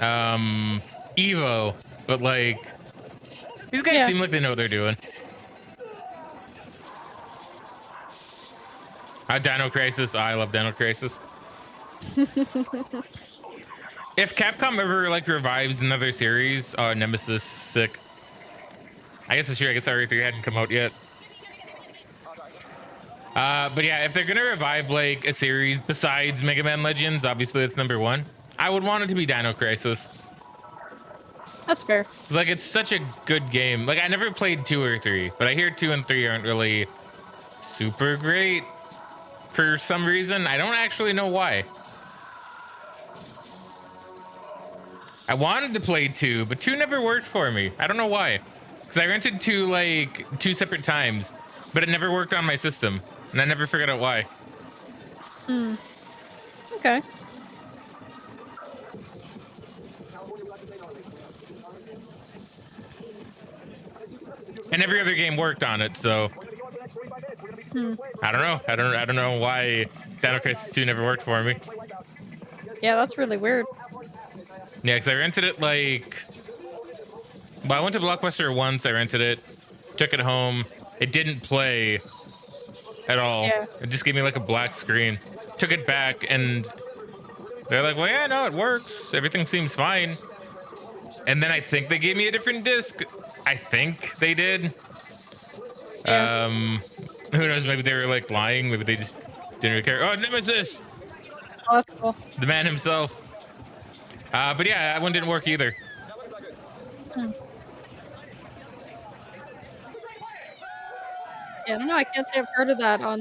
Evo, but like, these guys seem like they know what they're doing. Dino Crisis. I love Dino Crisis. If Capcom ever like revives another series, Nemesis, sick. I guess this year, I guess RE3 hadn't come out yet. But yeah, if they're gonna revive like a series besides Mega Man Legends, obviously it's number one. I would want it to be Dino Crisis. That's fair. Like, it's such a good game. Like, I never played 2 or 3, but I hear 2 and 3 aren't really super great for some reason. I don't actually know why. I wanted to play 2, but 2 never worked for me. I don't know why. Because I rented 2 like 2 separate times, but it never worked on my system, and I never figured out why. Okay. And every other game worked on it, so I don't know. I don't know why Dino Crisis 2 never worked for me. Yeah, that's really weird. Yeah, because I rented it like, well, I went to Blockbuster once. I rented it, took it home. It didn't play at all. Yeah. It just gave me like a black screen. Took it back, and they're like, well, yeah, no, it works. Everything seems fine. And then I think they gave me a different disc. I think they did. Yeah. Who knows? Maybe they were like lying. Maybe they just didn't really care. Oh, Nemesis, Oh, that's cool. the man himself. But yeah, that one didn't work either. Yeah, I don't know. I can't say I've heard of that on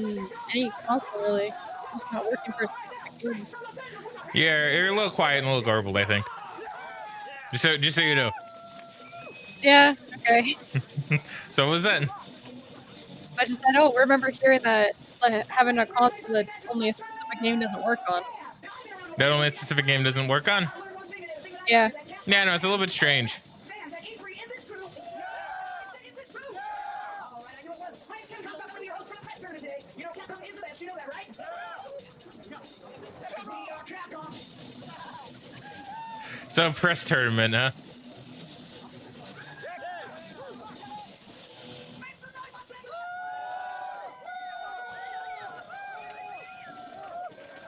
any console really. It's not working for a specific game. Yeah, you're a little quiet and a little garbled, I think. Just so you know. Yeah. Okay. So what was that? I don't remember hearing that like, having a console that only a specific game doesn't work on. That only a specific game doesn't work on? Yeah. Yeah, no, it's a little bit strange. So press tournament, huh?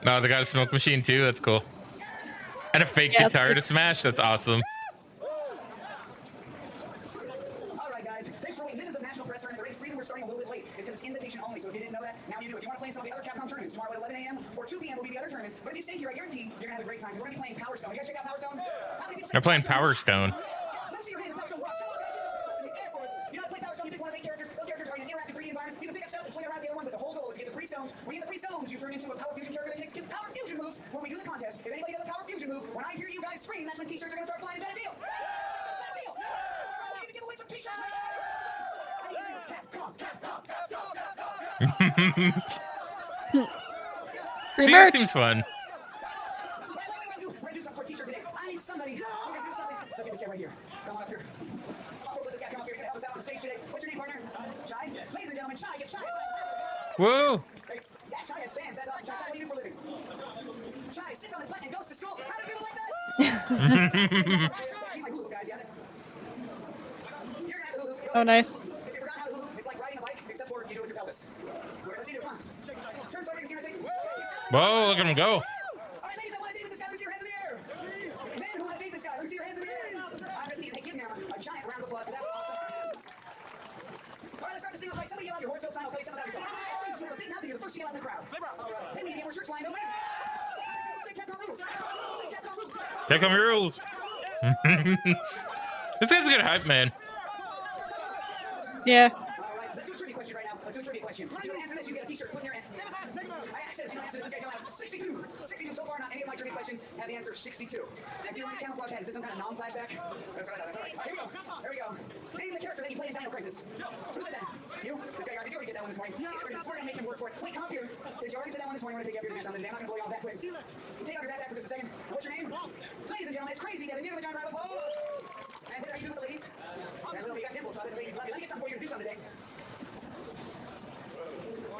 Oh, they got a smoke machine too. That's cool. And a fake guitar to smash. That's awesome. All right, guys. Thanks for waiting. This is the National Press Tournament. The reason we're starting a little bit late is because it's invitation only. So if you didn't know that, now you do. If you want to play some of the other Capcom tournaments, tomorrow at 11 a.m. or 2 p.m. will be the other tournaments. But if you stay here at your team, you're going to have a great time. Because we're going to be playing Power Stone. You guys check out Power Stone? They're playing Power Stone. Let's see your hands in Power Stone. Watch. You know how to play Power Stone? You pick one of the main characters. Those characters are in an interactive 3D environment. You can pick up stuff and swing around the other one, but the whole goal is to get the 3 stones. When you get the 3 stones, you turn into a Power Fusion character that can execute Power Fusion moves. When we do the contest, if anybody does a Power Fusion move, when I hear you guys scream, that's when t-shirts are going to start flying. Is that a deal? Is that a deal? I need to give away some t-shirts. Free See, merch. that seems fun. We're gonna do something for a t-shirt today. I need somebody. We're gonna do something. Let's get this guy right here. Come on up here. Folks, let this guy come up here. He's gonna help us out on the stage today. What's your name, partner? Shy? Ladies and gentlemen, Shy. Get Shy. Whoa. Yeah, Shy has fans. That's all. Shy, what do you do for a living? Shy sits on his butt and goes to school. How do people like that? Oh, nice. If you forgot how to hula, it's like riding a bike, except for you do it with your pelvis. Let's see you do it. Come on. Turn so I can see your face. Whoa, look at him go. All right, ladies, I want to date with this guy. Let me see your hands in the air. Men who want to date this guy, let me see your hands in the air. I'm just thinking, hey, give him a giant round of applause for that. Awesome. All right, let's start this thing off. Like, somebody yell out your horoscope sign. I'll tell you something about yourself. So we're big mouth, you're the first to yell out in the crowd. All right. Then we get more shirts lined up. Say Capcom rules. Say Capcom rules. Take on your rules. This guy's a good hype, man. Yeah. All right, let's do a trivia question right now. Let's do a trivia question. If you don't answer this, you get a t-shirt. Put in your hand. I said if you don't answer this, this guy's going to 62. 62 so far. Not any of my trivia questions have the answer 62. That's your only camouflage head. Is this some kind of non-flashback? That's all right. That's all right. Here we go. Here we go. Name the character that you play in Dino Crisis. Who said that? You? This guy. Did you already get that one this morning? Yeah. We're going to make him work for it. Wait, come up here. Since you already said that one this morning, we're going to take you up here to do something today. I'm not going to blow you off that quick. Take off your backpack for just a second. What's your name? Ladies and gentlemen, it's crazy. Give him a giant round of applause. And what are you doing with the ladies? And little, you got dimples, so the ladies love you. Let me get something for you to do something today.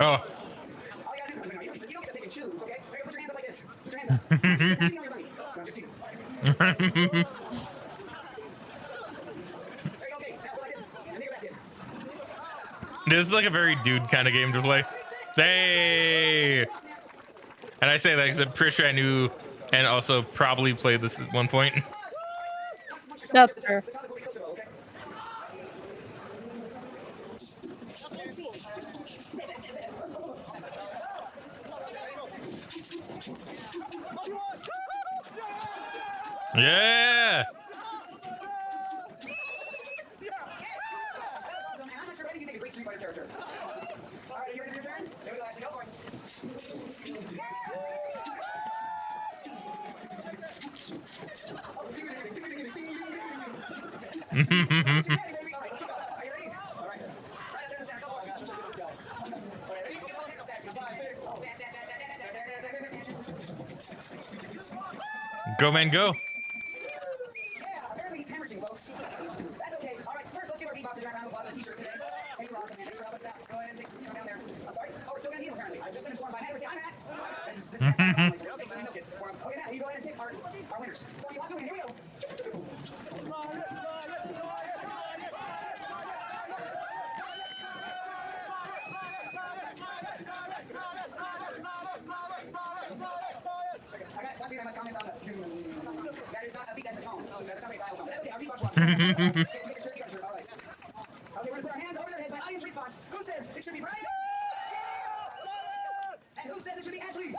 Oh. All you gotta do, you don't get to pick and choose, okay? Put your hands up like this. Put your hands up. Put your hands on your money. No, just teasing. There you go, okay. Now go like this. And make a basket. This is like a very dude kind of game to play. Hey. And I say that because I'm pretty sure I knew and also probably played this at one point. That's fair. The topic will be Kosovo, okay? Yeah. Awesome, and I'm not sure whether you think a great Street Fighter character. All right, are you ready for your turn? There we go, Ashley, go for it. Go, man, go. Yeah, apparently he's hemorrhaging, folks. That's okay. All right, first let's give our beatboxers round of applause and a t-shirt today. Thank you, awesome, man. Thanks for helping us out. Go ahead and come down there. I'm sorry. Oh, we're still gonna need him apparently. I've just been informed by Matt. I'm Matt. This is okay, so we milk it for him. Okay, Matt, you go ahead and pick our winners. What do you want to win? Here we go. I got lots of nice comments on the. That is not a beat, that's a tone. That's not a dial tone. That's okay, our beatbox watch. Okay, make a shirt, you got a shirt. All right. Okay, we're gonna put our hands over their heads by audience response. Who says it should be Brian? And who says it should be Ashley?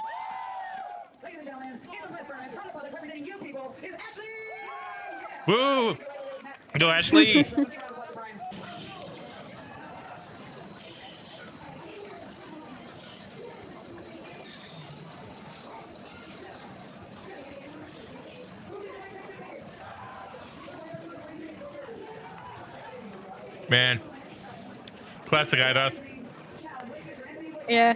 Ladies and gentlemen, in the restaurant, from the public, representing you people, is Ashley! Woo. Go, Ashley. Man. Classic IDOS. Yeah.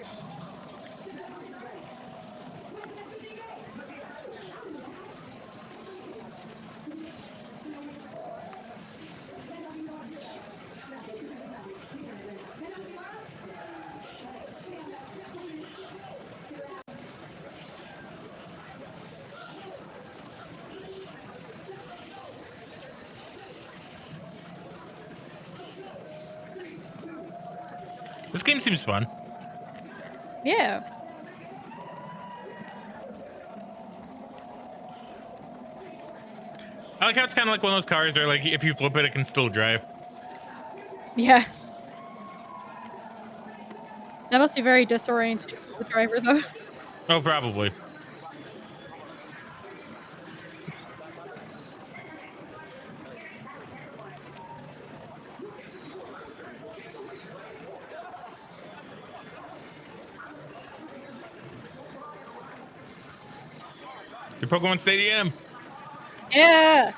This game seems fun. Yeah. I like how it's kind of like one of those cars where, like, if you flip it, it can still drive. Yeah. That must be very disorienting for the driver, though. Oh, probably. Your Pokemon Stadium. Yeah.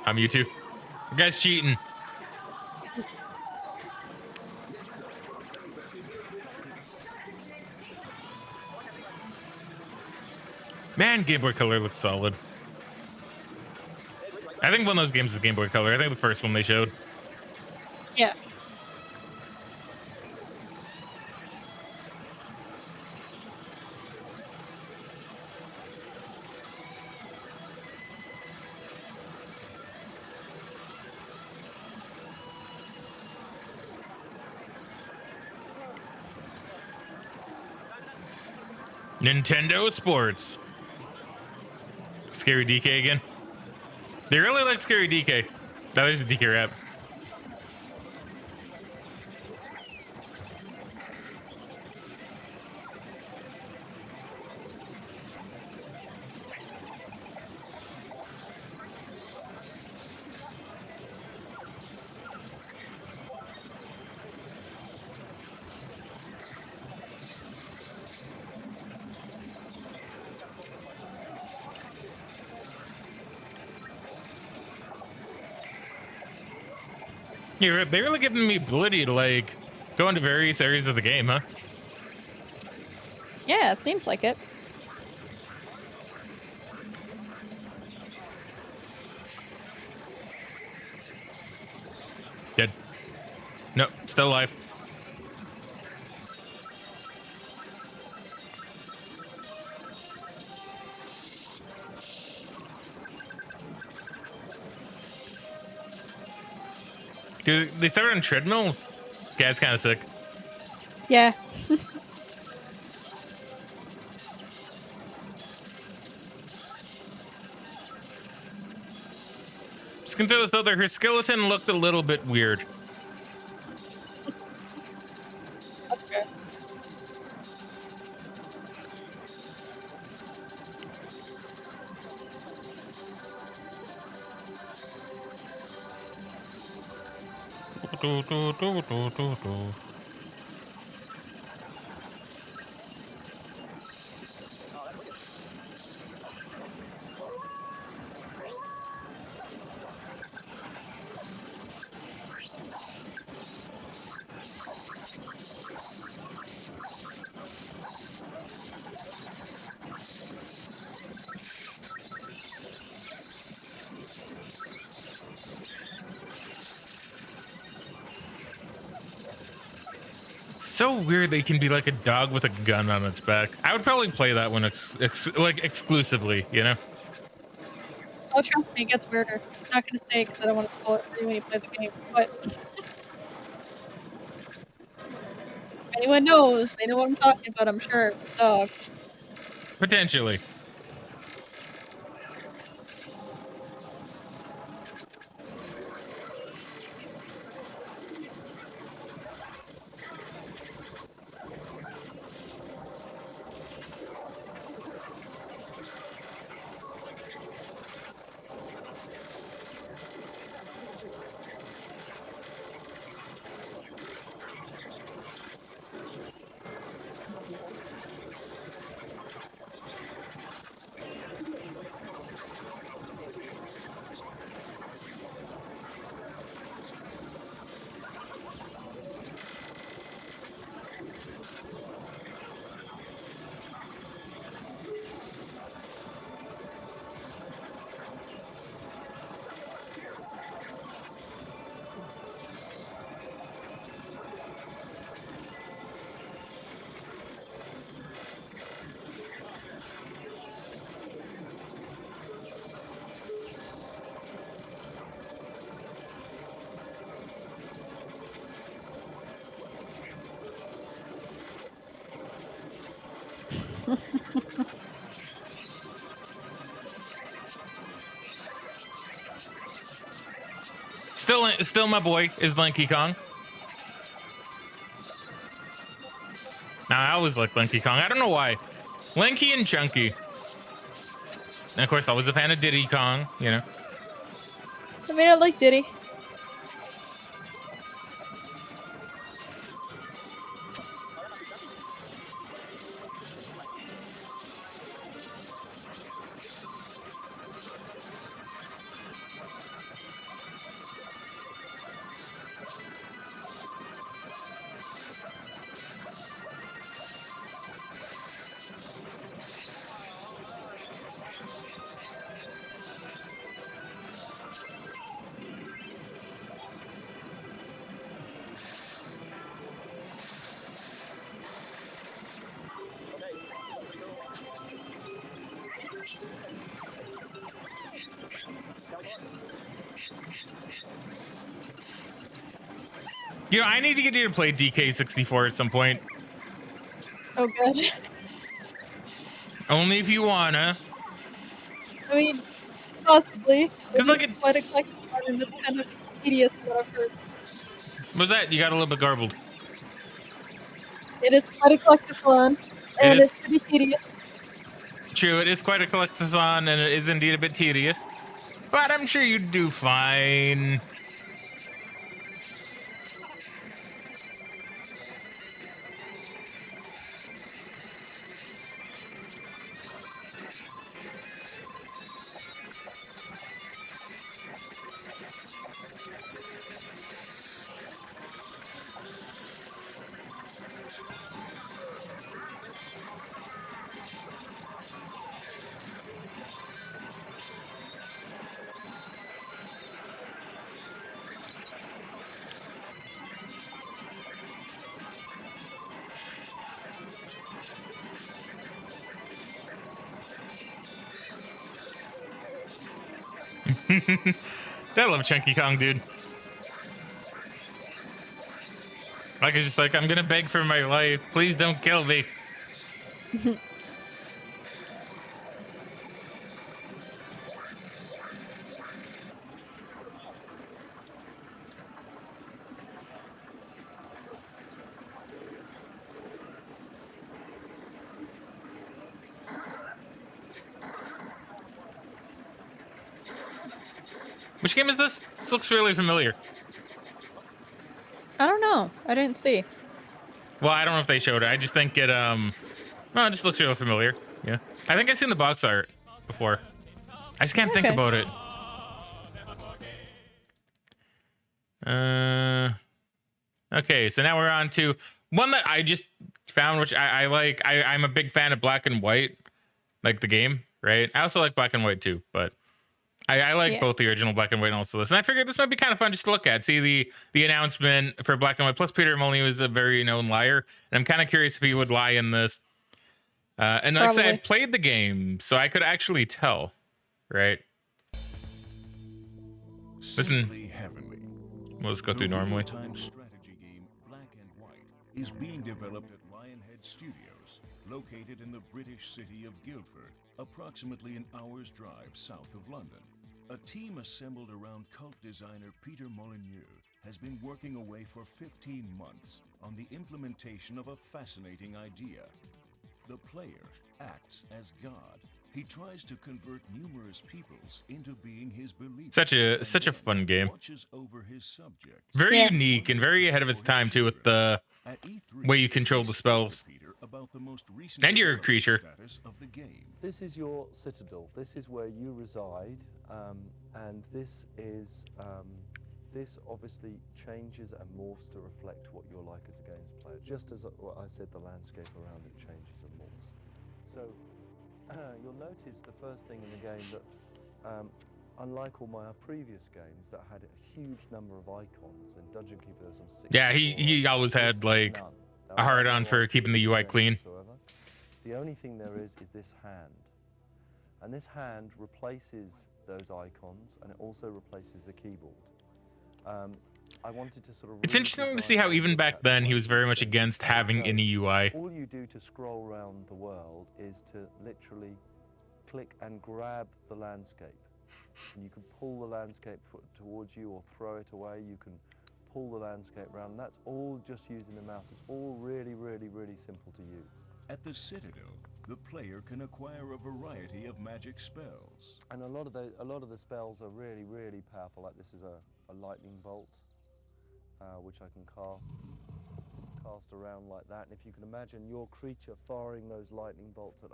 I'm you too. You guys cheating. Man, Game Boy Color looks solid. I think one of those games is Game Boy Color. I think the first one they showed. Yeah. Nintendo Sports. Scary DK again. They really like Scary DK. That is a DK rap. Yeah, they're really giving me ability to like go into various areas of the game, huh? Yeah, it seems like it. Dead. No, still alive. Dude, they started on treadmills? Yeah, it's kind of sick. Yeah. Just gonna throw this out there. Her skeleton looked a little bit weird. That's fair. So weird they can be like a dog with a gun on its back. I would probably play that one like exclusively, you know? Oh, trust me, it gets weirder. I'm not gonna say because I don't want to spoil it for you when you play the game, but if anyone knows, they know what I'm talking about, I'm sure. Dog. Potentially. Still my boy is Lanky Kong. Nah, I always like Lanky Kong. I don't know why. Lanky and chunky. And of course, I was a fan of Diddy Kong, you know. I mean, I like Diddy. You know, I need to get you to play DK64 at some point. Oh, good. Only if you wanna. I mean, possibly. Because like It's quite a it's collectible item that's kind of tedious from what I've heard. what's that? You got a little bit garbled. It is quite a collectible one, It and is it's pretty tedious. true. It is quite a collectathon, and it is indeed a bit tedious. But I'm sure you'd do fine. I love Chunky Kong, dude. Like, it's just like, I'm gonna beg for my life. Please don't kill me. Which game is this? This looks really familiar. I don't know. I didn't see. Well, I don't know if they showed it. I just think it well, it just looks really familiar. Yeah. I think I've seen the box art before. I just can't think Okay. about it. Okay, so now we're on to one that I just found, which I like. I'm a big fan of black and white, like the game, right? I also like black and white too, but I like Yeah. both the original black and white and also this. And I figured this might be kind of fun just to look at, see the announcement for black and white. Plus, Peter Molyneux is a very known liar, and I'm kind of curious if he would lie in this. And like I said, I Probably. played the game, so I could actually tell, right? Listen, Simply heavenly. we'll just go The through normally. real-time strategy game Black and White is being developed at Lionhead Studios, located in the British city of Guildford, approximately an hour's drive south of London. A team assembled around cult designer Peter Molyneux has been working away for 15 months on the implementation of a fascinating idea. The player acts as God. He tries to convert numerous peoples into being his believers. Such a and fun then game. watches over his subjects. Very Yeah. unique and very ahead of its time too, with the At E3, way you control the we spoke to spells. Peter about the most recent And you're a development creature. status of the game. This is your citadel. This is where you reside, and this is this obviously changes and morphs to reflect what you're like as a games player. Just as what I said, the landscape around it changes and morphs. So you'll notice the first thing in the game that, unlike all my previous games that had a huge number of icons, in Dungeon Keeper there was some 64 Yeah, he always icons. had, This like, has none. There a are hard no on for icons keeping the UI whatsoever. clean. The only thing there is this hand. And this hand replaces those icons, and it also replaces the keyboard. I wanted to sort of It's interesting to redesign see how it even so back that then he way was very it's much different. against having So, any UI. all you do to scroll around the world is to literally click and grab the landscape. And you can pull the landscape towards you or throw it away. You can pull the landscape around. That's all just using the mouse. It's all really, really, really simple to use. At the Citadel, the player can acquire a variety of magic spells. And a lot of the spells are really, really powerful. Like this is a lightning bolt, which I can cast around like that. And if you can imagine your creature firing those lightning bolts at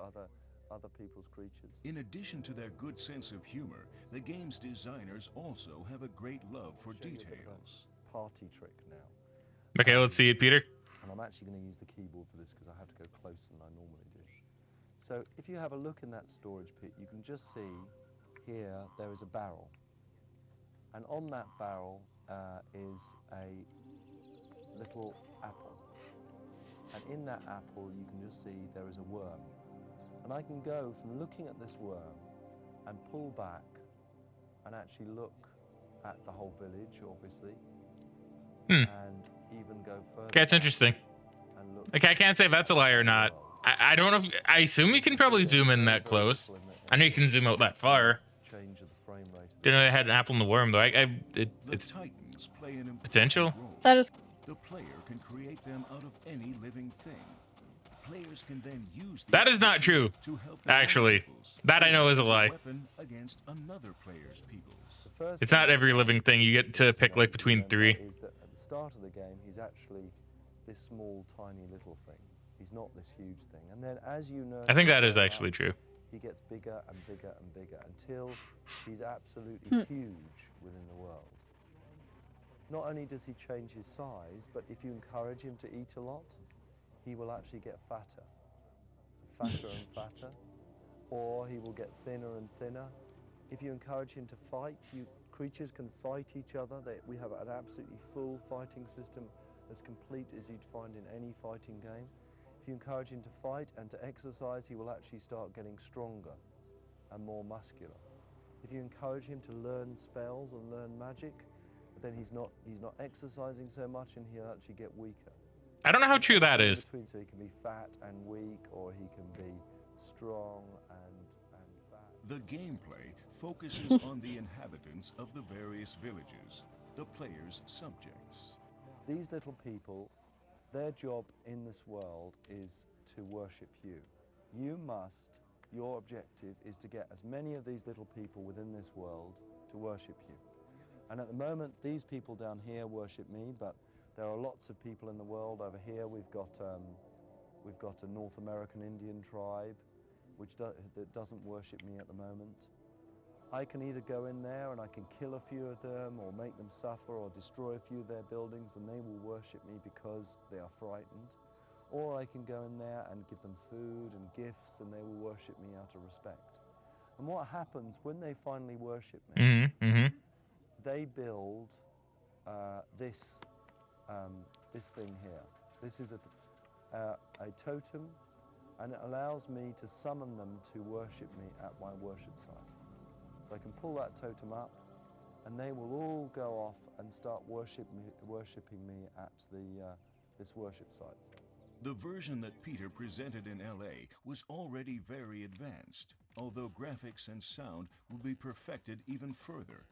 other people's creatures. In addition to their good sense of humor, the game's designers also have a great love for Show you a bit of a details. Party trick now. Okay, let's see it, Peter. And I'm actually going to use the keyboard for this because I have to go closer than I normally do. So if you have a look in that storage pit, you can just see here there is a barrel. And on that barrel is a little apple. And in that apple, you can just see there is a worm. And I can go from looking at this worm and pull back and actually look at the whole village, obviously. And even go further. Okay, that's back interesting. and look Okay, I can't say if that's a lie or at the not. world. I don't know. I assume you can probably zoom in that close. I know you can zoom out that far. Change of the frame rate. Didn't know they had an apple in the worm though. The It's Titans play an important potential. role. That is The player can create them out of any living thing. Players can then use these That is not creatures true. to help their Actually, peoples, that I know is a as lie. weapon against another player's peoples. The first It's thing not every living thing. You get to pick like between remember 3. Is that at the start of the game, he's actually this small, tiny little thing. He's not this huge thing. And then as you know, I think that is actually true. he gets bigger and bigger and bigger until he's absolutely huge within the world. Not only does he change his size, but if you encourage him to eat a lot, he will actually get fatter and fatter, or he will get thinner and thinner. If you encourage him to fight, creatures can fight each other. We have an absolutely full fighting system as complete as you'd find in any fighting game. If you encourage him to fight and to exercise, he will actually start getting stronger and more muscular. If you encourage him to learn spells and learn magic, then he's not exercising so much and he'll actually get weaker. I don't know how true that is. Between, so he can be fat and weak, or he can be strong and fat. The gameplay focuses on the inhabitants of the various villages, the player's subjects. These little people, their job in this world is to worship you. Your objective is to get as many of these little people within this world to worship you. And at the moment, these people down here worship me, but there are lots of people in the world. Over here, we've got a North American Indian tribe, that doesn't worship me at the moment. I can either go in there and I can kill a few of them, or make them suffer, or destroy a few of their buildings, and they will worship me because they are frightened. Or I can go in there and give them food and gifts, and they will worship me out of respect. And what happens when they finally worship me, they build this thing here. This is a totem, and it allows me to summon them to worship me at my worship site. So I can pull that totem up, and they will all go off and start worshiping me at this worship site. The version that Peter presented in LA was already very advanced, although graphics and sound will be perfected even further.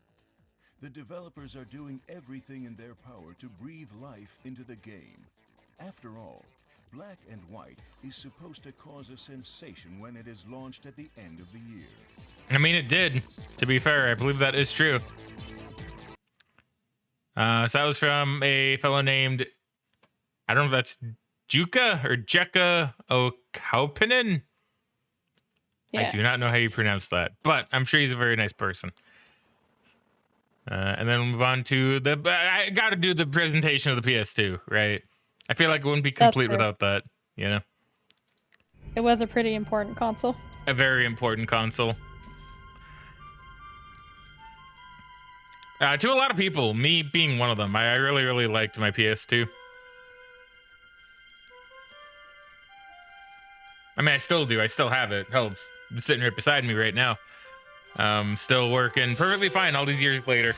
The developers are doing everything in their power to breathe life into the game. After all, Black and White is supposed to cause a sensation when it is launched at the end of the year. I mean, it did. To be fair, I believe that is true. So that was from a fellow named, I don't know if that's Juka or Jekka Okaupinen. yeah. I do not know how you pronounce that, but I'm sure he's a very nice person. And then we'll move on to I got to do the presentation of the PS2, right? I feel like it wouldn't be complete fair. without that, you know? It was a pretty important console. A very important console. To a lot of people, me being one of them, I really, really liked my PS2. I mean, I still do. I still have it. Hell, it's sitting right beside me right now. Still working perfectly fine all these years later.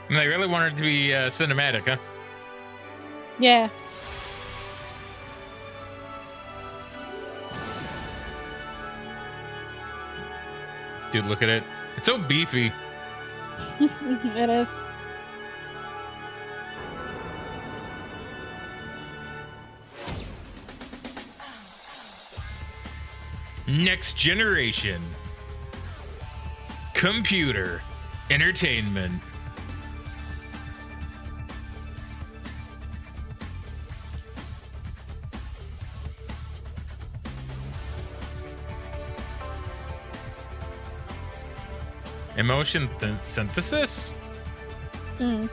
And they really wanted it to be cinematic, huh? Yeah. Dude, look at it. It's so beefy. It is. Next generation. Computer. Entertainment. Emotion synthesis? Mm.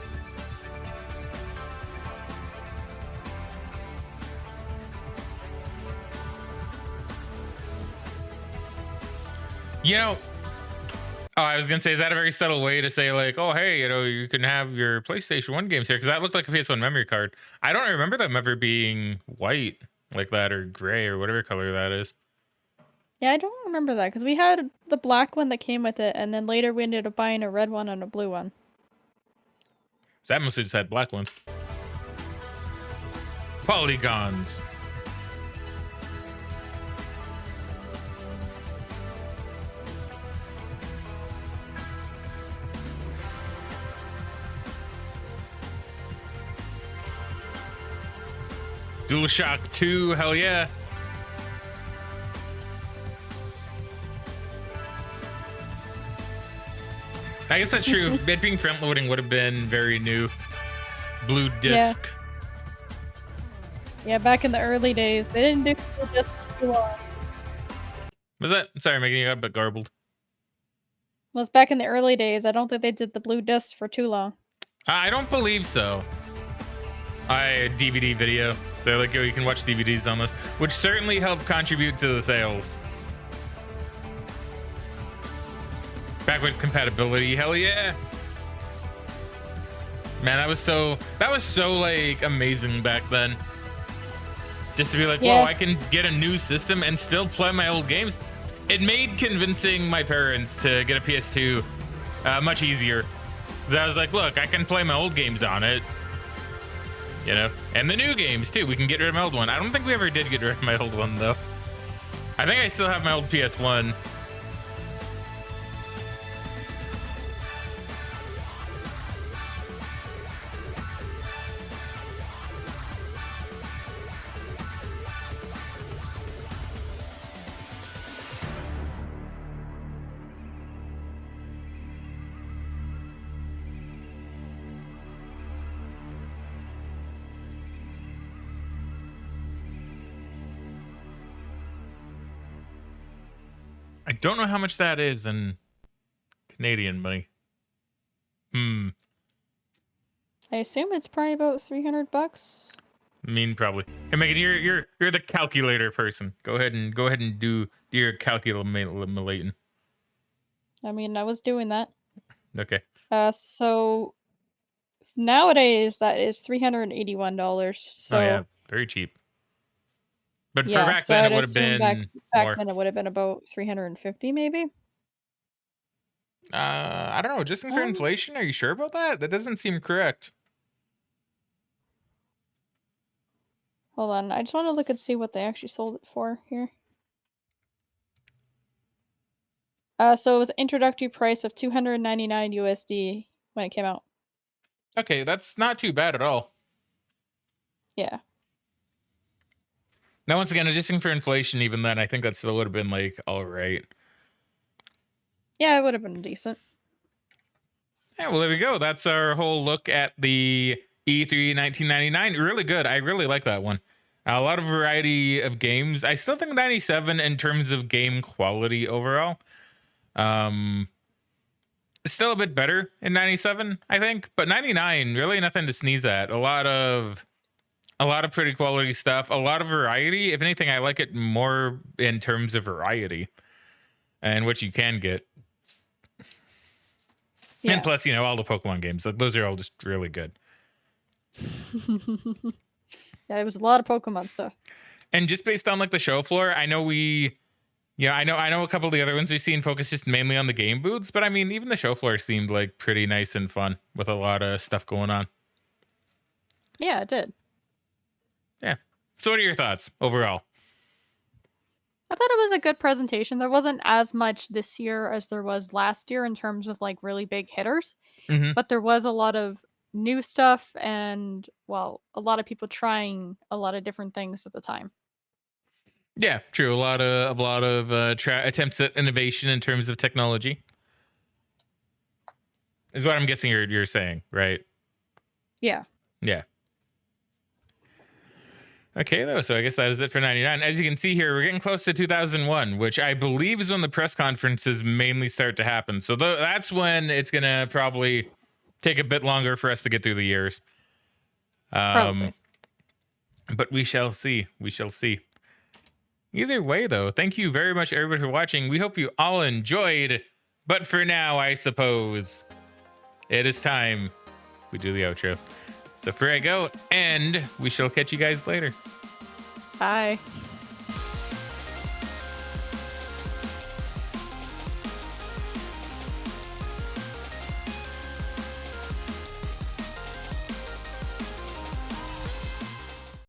You know, oh, I was gonna say, is that a very subtle way to say like, oh, hey, you can have your PlayStation 1 games here? Because that looked like a PS1 memory card. I don't remember them ever being white like that or gray or whatever color that is. Yeah, I don't remember that because we had the black one that came with it, and then later we ended up buying a red one and a blue one. So that must have just had black ones. Polygons. DualShock 2, hell yeah. I guess that's true. It being front loading would have been very new. Blue disc. Yeah, back in the early days, they didn't do blue disc for too long. Was that? Sorry, making you a bit garbled. Well, it's back in the early days. I don't think they did the blue disc for too long. I don't believe so. DVD video. They're like, yo, you can watch DVDs on this, which certainly helped contribute to the sales. Backwards compatibility, hell yeah. Man, that was so like amazing back then. Just to be like, whoa, I can get a new system and still play my old games. It made convincing my parents to get a PS2 much easier. I was like, look, I can play my old games on it. You know, and the new games too. We can get rid of my old one. I don't think we ever did get rid of my old one though. I think I still have my old PS1. I don't know how much that is in Canadian money. I assume it's probably about $300. I mean, probably. Hey, Megan, you're the calculator person. Go ahead and do your calculating. I mean, I was doing that. Okay. So nowadays that is $381. So oh yeah, very cheap. But yeah, for back so then, I'd it would have assume been back more. then it would have been about 350 maybe. I don't know. Just for inflation, are you sure about that? That doesn't seem correct. Hold on, I just want to look and see what they actually sold it for here. So it was an introductory price of 299 USD when it came out. Okay, that's not too bad at all. Yeah. Now, once again, adjusting for inflation, even then, I think that still would have been like all right. Yeah, it would have been decent. Yeah, well, there we go. That's our whole look at the E3 1999. Really good. I really like that one. A lot of variety of games. I still think 97 in terms of game quality overall. Still a bit better in 97, I think. But 99, really nothing to sneeze at. A lot of pretty quality stuff. A lot of variety. If anything, I like it more in terms of variety and what you can get. Yeah. And plus, all the Pokemon games. Like, those are all just really good. Yeah, there was a lot of Pokemon stuff. And just based on like the show floor, I know I know a couple of the other ones we've seen focus just mainly on the game booths, but I mean, even the show floor seemed like pretty nice and fun with a lot of stuff going on. Yeah, it did. Yeah. So what are your thoughts overall? I thought it was a good presentation. There wasn't as much this year as there was last year in terms of like really big hitters, but there was a lot of new stuff and, well, a lot of people trying a lot of different things at the time. Yeah, true. A lot of attempts at innovation in terms of technology is what I'm guessing you're saying, right? Yeah. Yeah. Okay, though, so I guess that is it for 99. As you can see here, we're getting close to 2001, which I believe is when the press conferences mainly start to happen. So that's when it's going to probably take a bit longer for us to get through the years. Probably. But we shall see. We shall see. Either way, though, thank you very much, everybody, for watching. We hope you all enjoyed. But for now, I suppose it is time we do the outro. So for I go, and we shall catch you guys later. Bye.